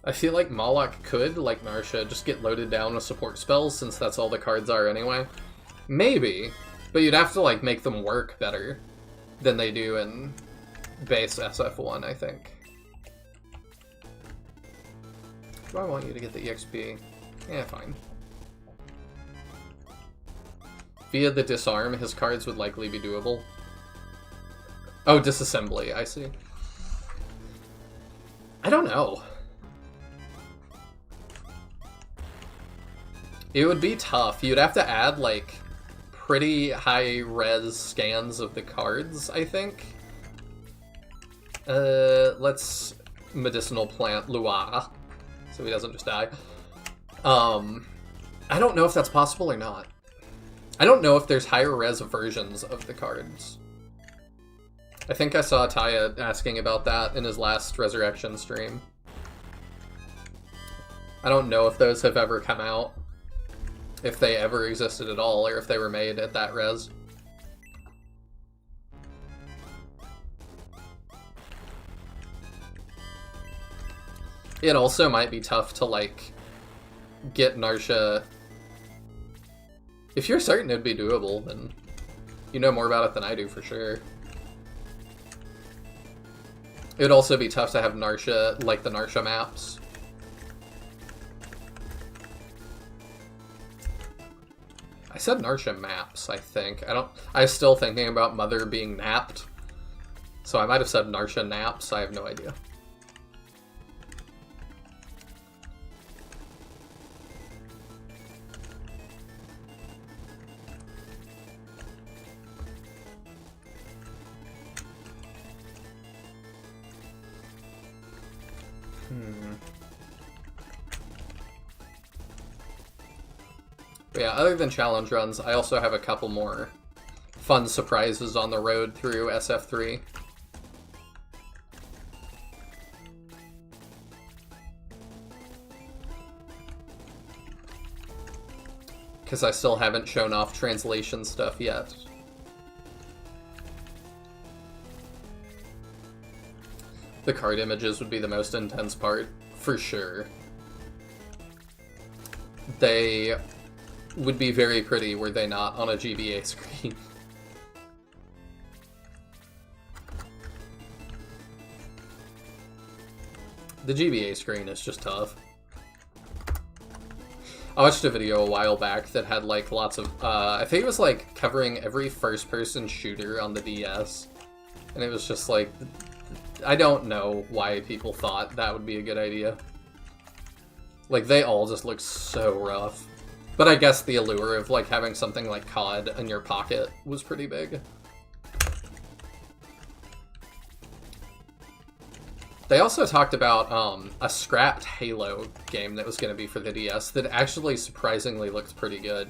I feel like Moloch could, like Narsha, just get loaded down with support spells since that's all the cards are anyway. Maybe, but you'd have to like make them work better than they do in base SF1, I think. Do I want you to get the EXP? Yeah, fine. Via the disarm, his cards would likely be doable. Oh, disassembly, I see. I don't know. It would be tough. You'd have to add, like, pretty high-res scans of the cards, I think. Let's medicinal plant Lua, so he doesn't just die. I don't know if that's possible or not. I don't know if there's higher-res versions of the cards. I think I saw Taya asking about that in his last Resurrection stream. I don't know if those have ever come out. If they ever existed at all, or if they were made at that res. It also might be tough to, like, get Narsha... If you're certain it'd be doable, then you know more about it than I do for sure. It would also be tough to have Narsha, like the Narsha maps. I said Narsha maps, I think. I was still thinking about Mother being napped. So I might have said Narsha naps, I have no idea. But yeah, other than challenge runs, I also have a couple more fun surprises on the road through SF3. Because I still haven't shown off translation stuff yet. The card images would be the most intense part, for sure. They would be very pretty were they not on a GBA screen. The GBA screen is just tough. I watched a video a while back that had like lots of, I think it was like covering every first-person shooter on the DS. And it was just like, I don't know why people thought that would be a good idea. Like, they all just look so rough. But I guess the allure of, like, having something like COD in your pocket was pretty big. They also talked about a scrapped Halo game that was going to be for the DS that actually surprisingly looked pretty good.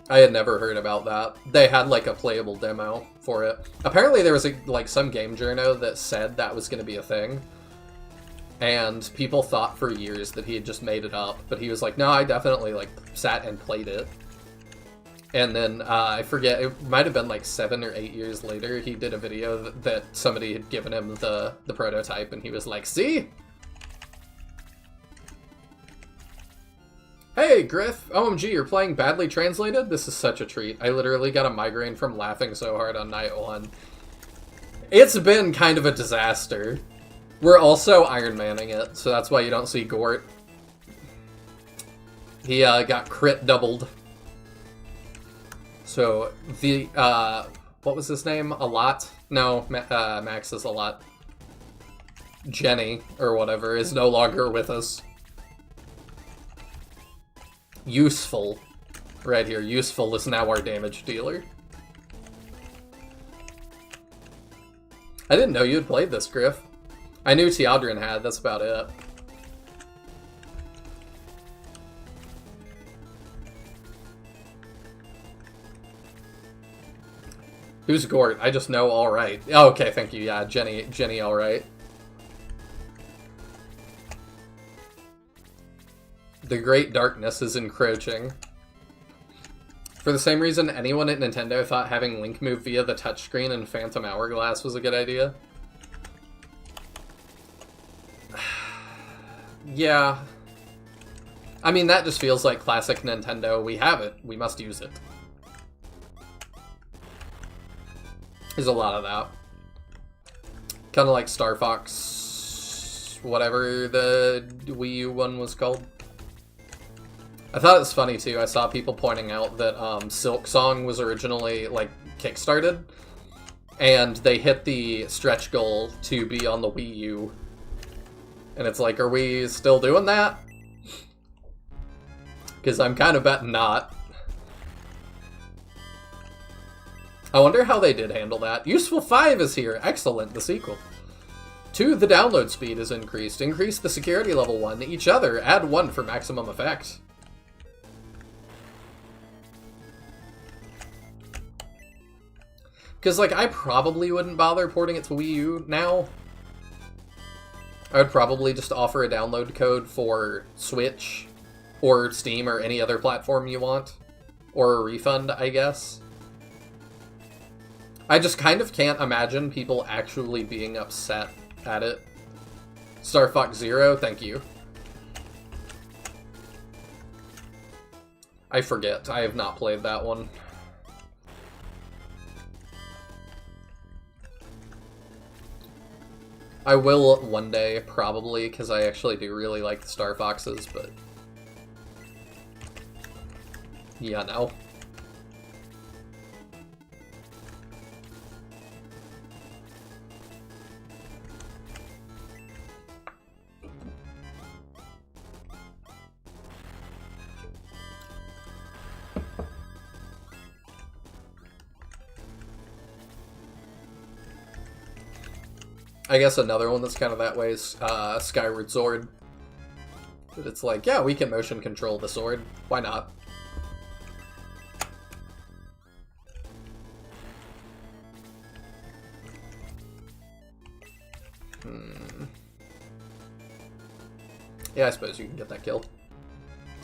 I had never heard about that. They had, like, a playable demo for it. Apparently there was, like, some game journo that said that was going to be a thing. And people thought for years that he had just made it up, but he was like, no, I definitely, like, sat and played it. And then I forget, it might have been like 7 or 8 years later, he did a video that somebody had given him the prototype, and he was like, "See? Hey, Griff, OMG, you're playing badly translated? This is such a treat. I literally got a migraine from laughing so hard on night 1. It's been kind of a disaster. We're also Iron Manning it, so that's why you don't see Gort. He got crit doubled. So, the, what was his name? A lot? No, Max is a lot. Jenny, or whatever, is no longer with us. Useful. Right here, Useful is now our damage dealer. I didn't know you had played this, Griff. I knew Teodrin had, that's about it. Who's Gort? I just know Alright. Oh, okay, thank you. Yeah, Jenny Alright. The Great Darkness is encroaching. For the same reason anyone at Nintendo thought having Link move via the touchscreen in Phantom Hourglass was a good idea. Yeah. I mean, that just feels like classic Nintendo. We have it. We must use it. There's a lot of that. Kind of like Star Fox, whatever the Wii U one was called. I thought it was funny too. I saw people pointing out that Silk Song was originally like kickstarted, and they hit the stretch goal to be on the Wii U. And it's like, are we still doing that? Because I'm kind of betting not. I wonder how they did handle that. Useful 5 is here. Excellent, the sequel. 2, the download speed is increased. Increase the security level 1. Each other, add 1 for maximum effect. Because, like, I probably wouldn't bother porting it to Wii U now. I would probably just offer a download code for Switch, or Steam, or any other platform you want. Or a refund, I guess. I just kind of can't imagine people actually being upset at it. Star Fox Zero, thank you. I forget. I have not played that one. I will one day, probably, because I actually do really like the Star Foxes, but... yeah, no. I guess another one that's kind of that way is Skyward Sword. But it's like, yeah, we can motion control the sword. Why not? Yeah, I suppose you can get that kill.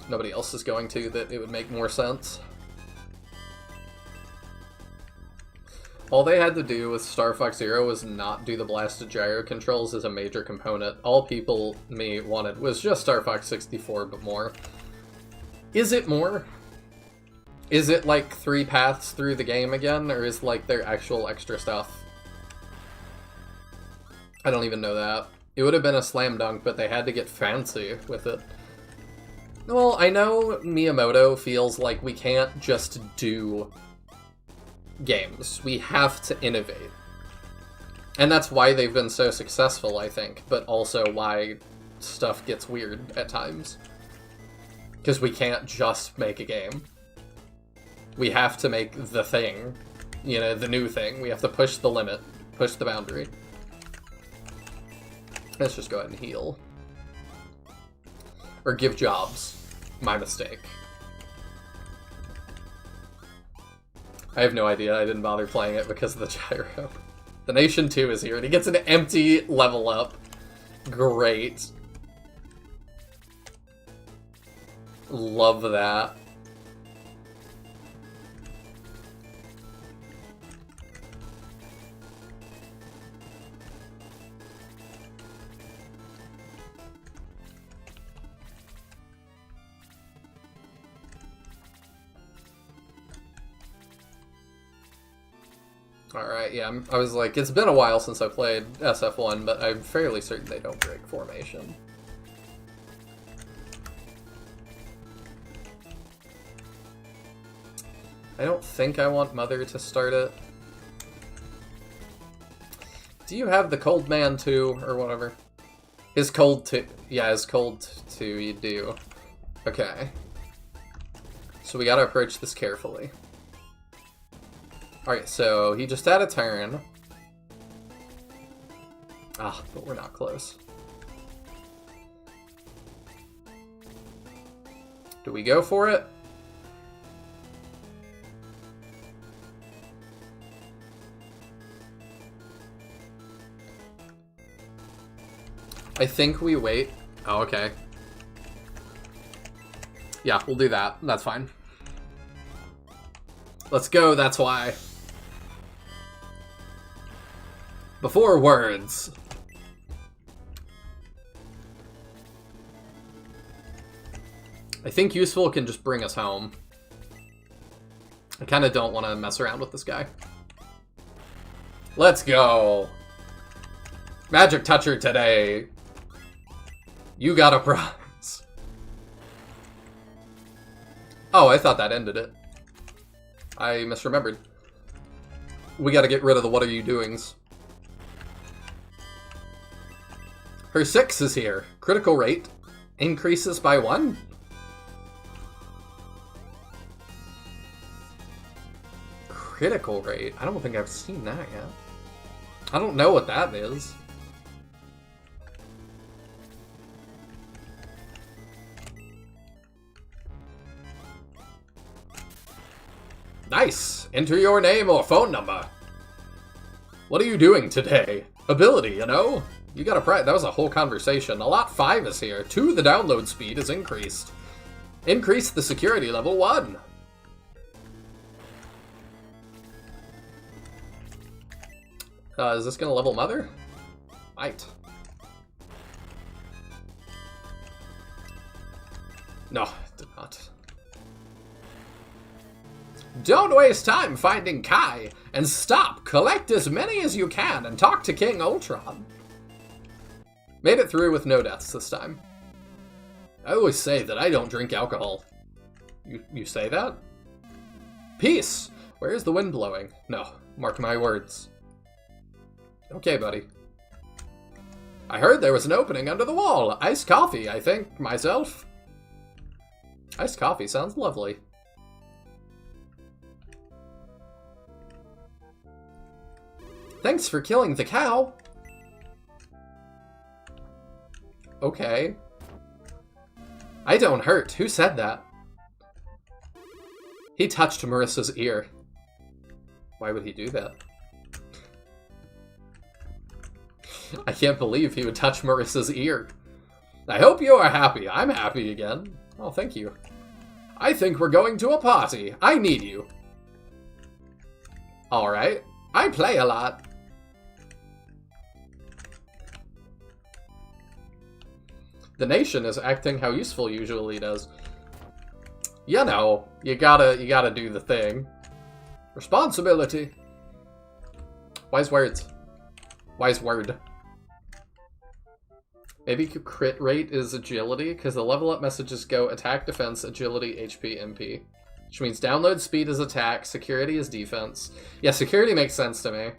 Nobody else is going to, that it would make more sense. All they had to do with Star Fox Zero was not do the blasted gyro controls as a major component. All people me wanted was just Star Fox 64, but more. Is it more? Is it like 3 paths through the game again, or is like there actual extra stuff? I don't even know that. It would have been a slam dunk, but they had to get fancy with it. Well, I know Miyamoto feels like we can't just do games. We have to innovate. And that's why they've been so successful, I think, but also why stuff gets weird at times. Because we can't just make a game. We have to make the thing. You know, the new thing. We have to push the limit. Push the boundary. Let's just go ahead and heal. Or give jobs. My mistake. I have no idea. I didn't bother playing it because of the gyro. The Nation 2 is here, and he gets an empty level up. Great. Love that. Alright, yeah, I was like, it's been a while since I played SF1, but I'm fairly certain they don't break formation. I don't think I want Mother to start it. Do you have the Cold Man too, or whatever? His Cold 2. Yeah, his Cold 2 you do. Okay. So we gotta approach this carefully. Alright, so he just had a turn. Ah, but we're not close. Do we go for it? I think we wait. Oh, okay. Yeah, we'll do that. That's fine. Let's go, that's why. Before words. I think useful can just bring us home. I kind of don't want to mess around with this guy. Let's go. Magic Toucher today. You got a prize. Oh, I thought that ended it. I misremembered. We gotta get rid of the what are you doings. Her 6 is here. Critical rate increases by 1. Critical rate? I don't think I've seen that yet. I don't know what that is. Nice! Enter your name or phone number. What are you doing today? Ability, you know? You got a prize. That was a whole conversation. A lot 5 is here. 2, the download speed is increased. Increase the security level 1. Is this gonna level Mother? Might. No, it did not. Don't waste time finding Kai, and stop! Collect as many as you can and talk to King Ultron. Made it through with no deaths this time. I always say that I don't drink alcohol. You say that? Peace! Where is the wind blowing? No, mark my words. Okay, buddy. I heard there was an opening under the wall. Iced coffee, I think, myself. Iced coffee sounds lovely. Thanks for killing the cow. Okay. I don't hurt. Who said that? He touched Marissa's ear. Why would he do that? I can't believe he would touch Marissa's ear. I hope you are happy. I'm happy again. Oh, thank you. I think we're going to a party. I need you. Alright. I play a lot. The nation is acting how useful usually does. You know, you gotta do the thing. Responsibility. Wise words. Wise word. Maybe crit rate is agility, because the level up messages go attack, defense, agility, HP, MP. Which means download speed is attack, security is defense. Yeah, security makes sense to me.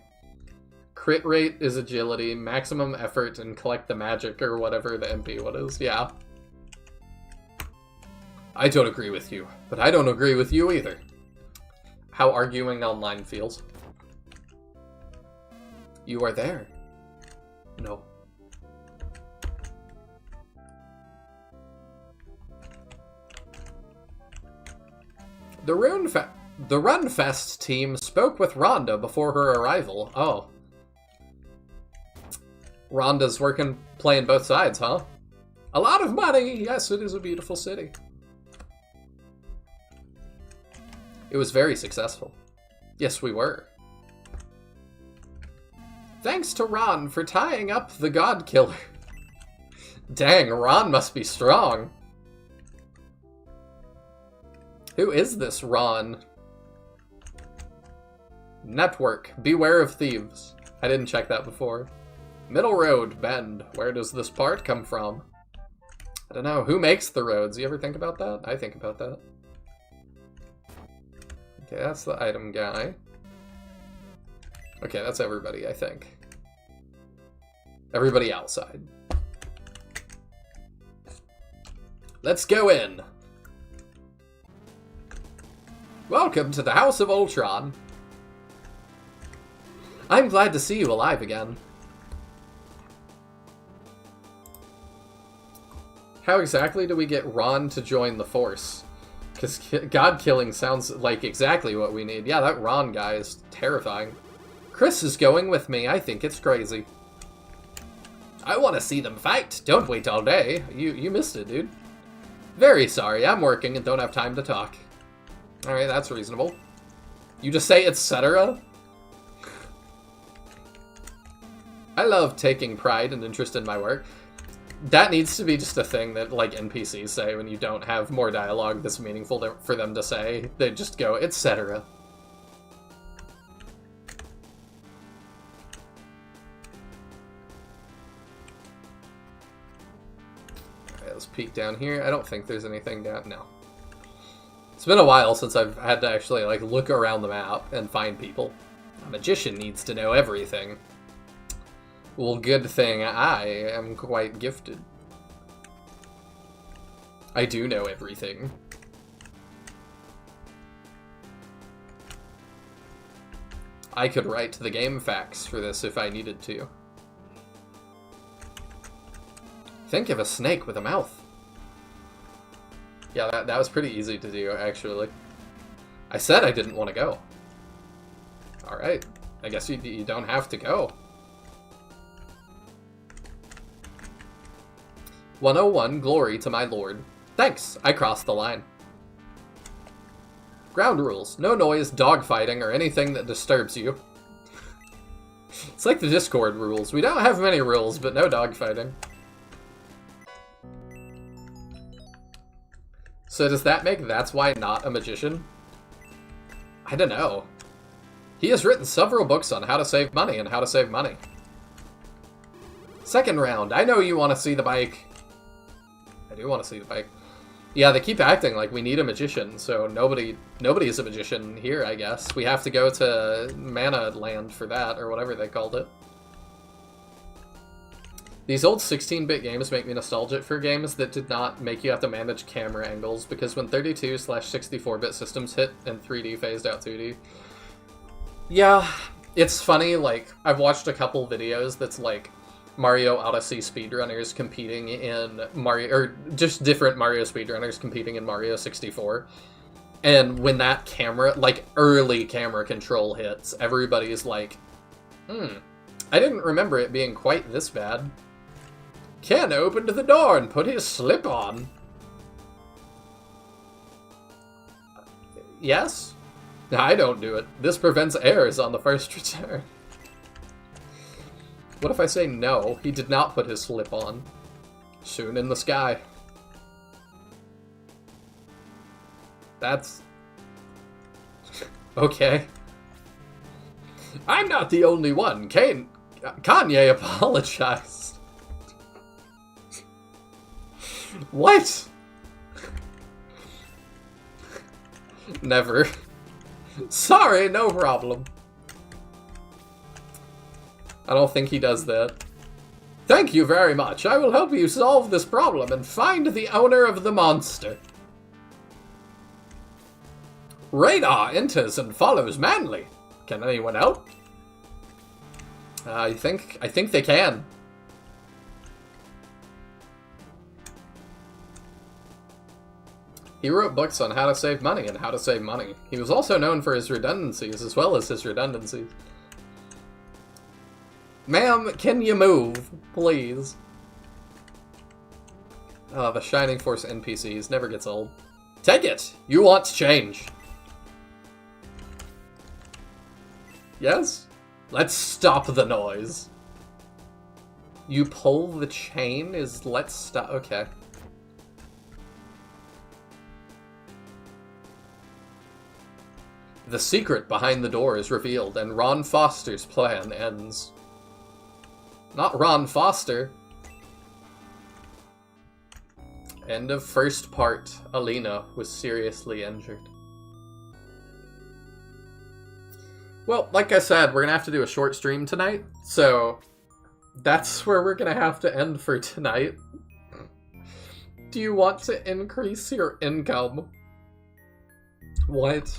Crit rate is agility, maximum effort, and collect the magic or whatever the MP what is. Yeah. I don't agree with you, but I don't agree with you either. How arguing online feels. You are there. No. The Runfest team spoke with Rhonda before her arrival. Oh. Rhonda's playing both sides, huh? A lot of money! Yes, it is a beautiful city. It was very successful. Yes, we were. Thanks to Ron for tying up the God Killer. Dang, Ron must be strong. Who is this Ron? Network. Beware of thieves. I didn't check that before. Middle road. Bend. Where does this part come from? I don't know. Who makes the roads? You ever think about that? I think about that. Okay, that's the item guy. Okay, that's everybody, I think. Everybody outside. Let's go in. Welcome to the House of Ultron. I'm glad to see you alive again. How exactly do we get Ron to join the Force? Because God killing sounds like exactly what we need. Yeah, that Ron guy is terrifying. Chris is going with me. I think it's crazy. I want to see them fight. Don't wait all day. You missed it, dude. Very sorry. I'm working and don't have time to talk. Alright, that's reasonable. You just say etc. I love taking pride and interest in my work. That needs to be just a thing that, like, NPCs say when you don't have more dialogue that's meaningful for them to say. They just go, etc. Alright, let's peek down here. I don't think there's anything down... No. It's been a while since I've had to actually, like, look around the map and find people. A magician needs to know everything. Well, good thing I am quite gifted. I do know everything. I could write the game facts for this if I needed to. Think of a snake with a mouth. Yeah, that was pretty easy to do, actually. I said I didn't want to go. Alright. I guess you don't have to go. 101, glory to my lord. Thanks, I crossed the line. Ground rules. No noise, dogfighting, or anything that disturbs you. It's like the Discord rules. We don't have many rules, but no dogfighting. So does that make That's Why not a magician? I don't know. He has written several books on how to save money and how to save money. Second round. I know you want to see the bike. I do want to see the bike. Yeah, they keep acting like we need a magician, so nobody is a magician here, I guess. We have to go to Mana Land for that, or whatever they called it. These old 16-bit games make me nostalgic for games that did not make you have to manage camera angles, because when 32/64-bit systems hit and 3D phased out 2D... Yeah, it's funny, like, I've watched a couple videos that's like Mario Odyssey speedrunners competing in Mario, or just different Mario speedrunners competing in Mario 64. And when that camera, like, early camera control hits, everybody's like, I didn't remember it being quite this bad. Ken opened the door and put his slip on. Yes? I don't do it. This prevents errors on the first return. What if I say no? He did not put his slip on. Soon in the sky. That's... okay. I'm not the only one. Kanye apologized. What? Never. Sorry, no problem. I don't think he does that. Thank you very much. I will help you solve this problem and find the owner of the monster. Radar enters and follows Manly. Can anyone help? I think they can. He wrote books on how to save money and how to save money. He was also known for his redundancies as well as his redundancies. Ma'am, can you move, please? Oh, the Shining Force NPCs never gets old. Take it! You want change. Yes? Let's stop the noise. You pull the chain is let's stop. Okay. The secret behind the door is revealed, and Ron Foster's plan ends. Not Ron Foster. End of first part. Alina was seriously injured. Well, like I said, we're gonna have to do a short stream tonight, so that's where we're gonna have to end for tonight. Do you want to increase your income? What?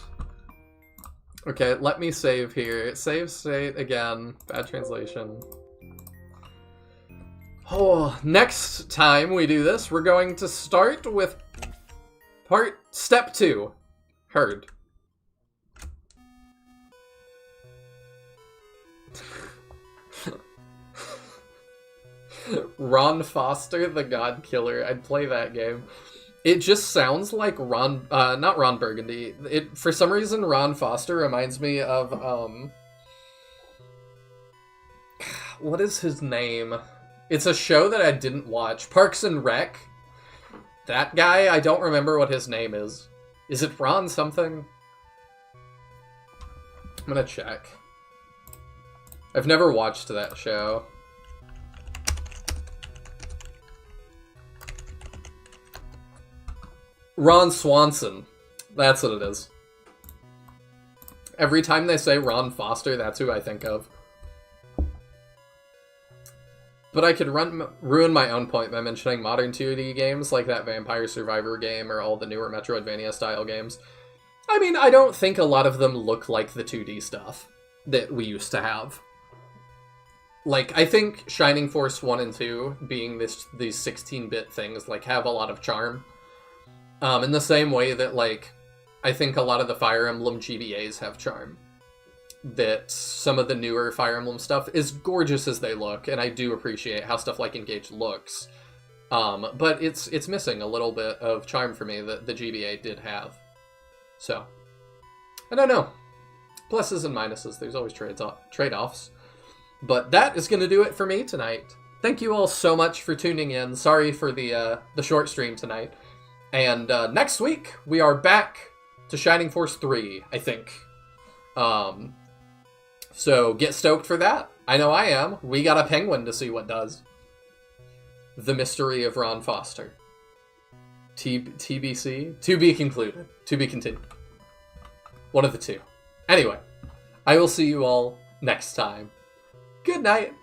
Okay, let me save here. Save state again. Bad translation. Oh, next time we do this, we're going to start with step 2. Herd. Ron Foster, the God Killer. I'd play that game. It just sounds like not Ron Burgundy. For some reason, Ron Foster reminds me of, what is his name? It's a show that I didn't watch. Parks and Rec. That guy, I don't remember what his name is. Is it Ron something? I'm gonna check. I've never watched that show. Ron Swanson. That's what it is. Every time they say Ron Foster, that's who I think of. But I could ruin my own point by mentioning modern 2D games like that Vampire Survivor game or all the newer Metroidvania style games. I mean, I don't think a lot of them look like the 2D stuff that we used to have. Like, I think Shining Force 1 and 2, being these 16-bit things, like, have a lot of charm. In the same way that, like, I think a lot of the Fire Emblem GBAs have charm. That some of the newer Fire Emblem stuff, as gorgeous as they look, and I do appreciate how stuff like Engage looks, but it's missing a little bit of charm for me that the GBA did have. So, I don't know. Pluses and minuses, there's always trade-offs. But that is going to do it for me tonight. Thank you all so much for tuning in. Sorry for the short stream tonight. And next week, we are back to Shining Force 3, I think. So get stoked for that. I know I am. We got a penguin to see what does. The Mystery of Ron Foster. TBC? To be concluded. To be continued. One of the two. Anyway, I will see you all next time. Good night.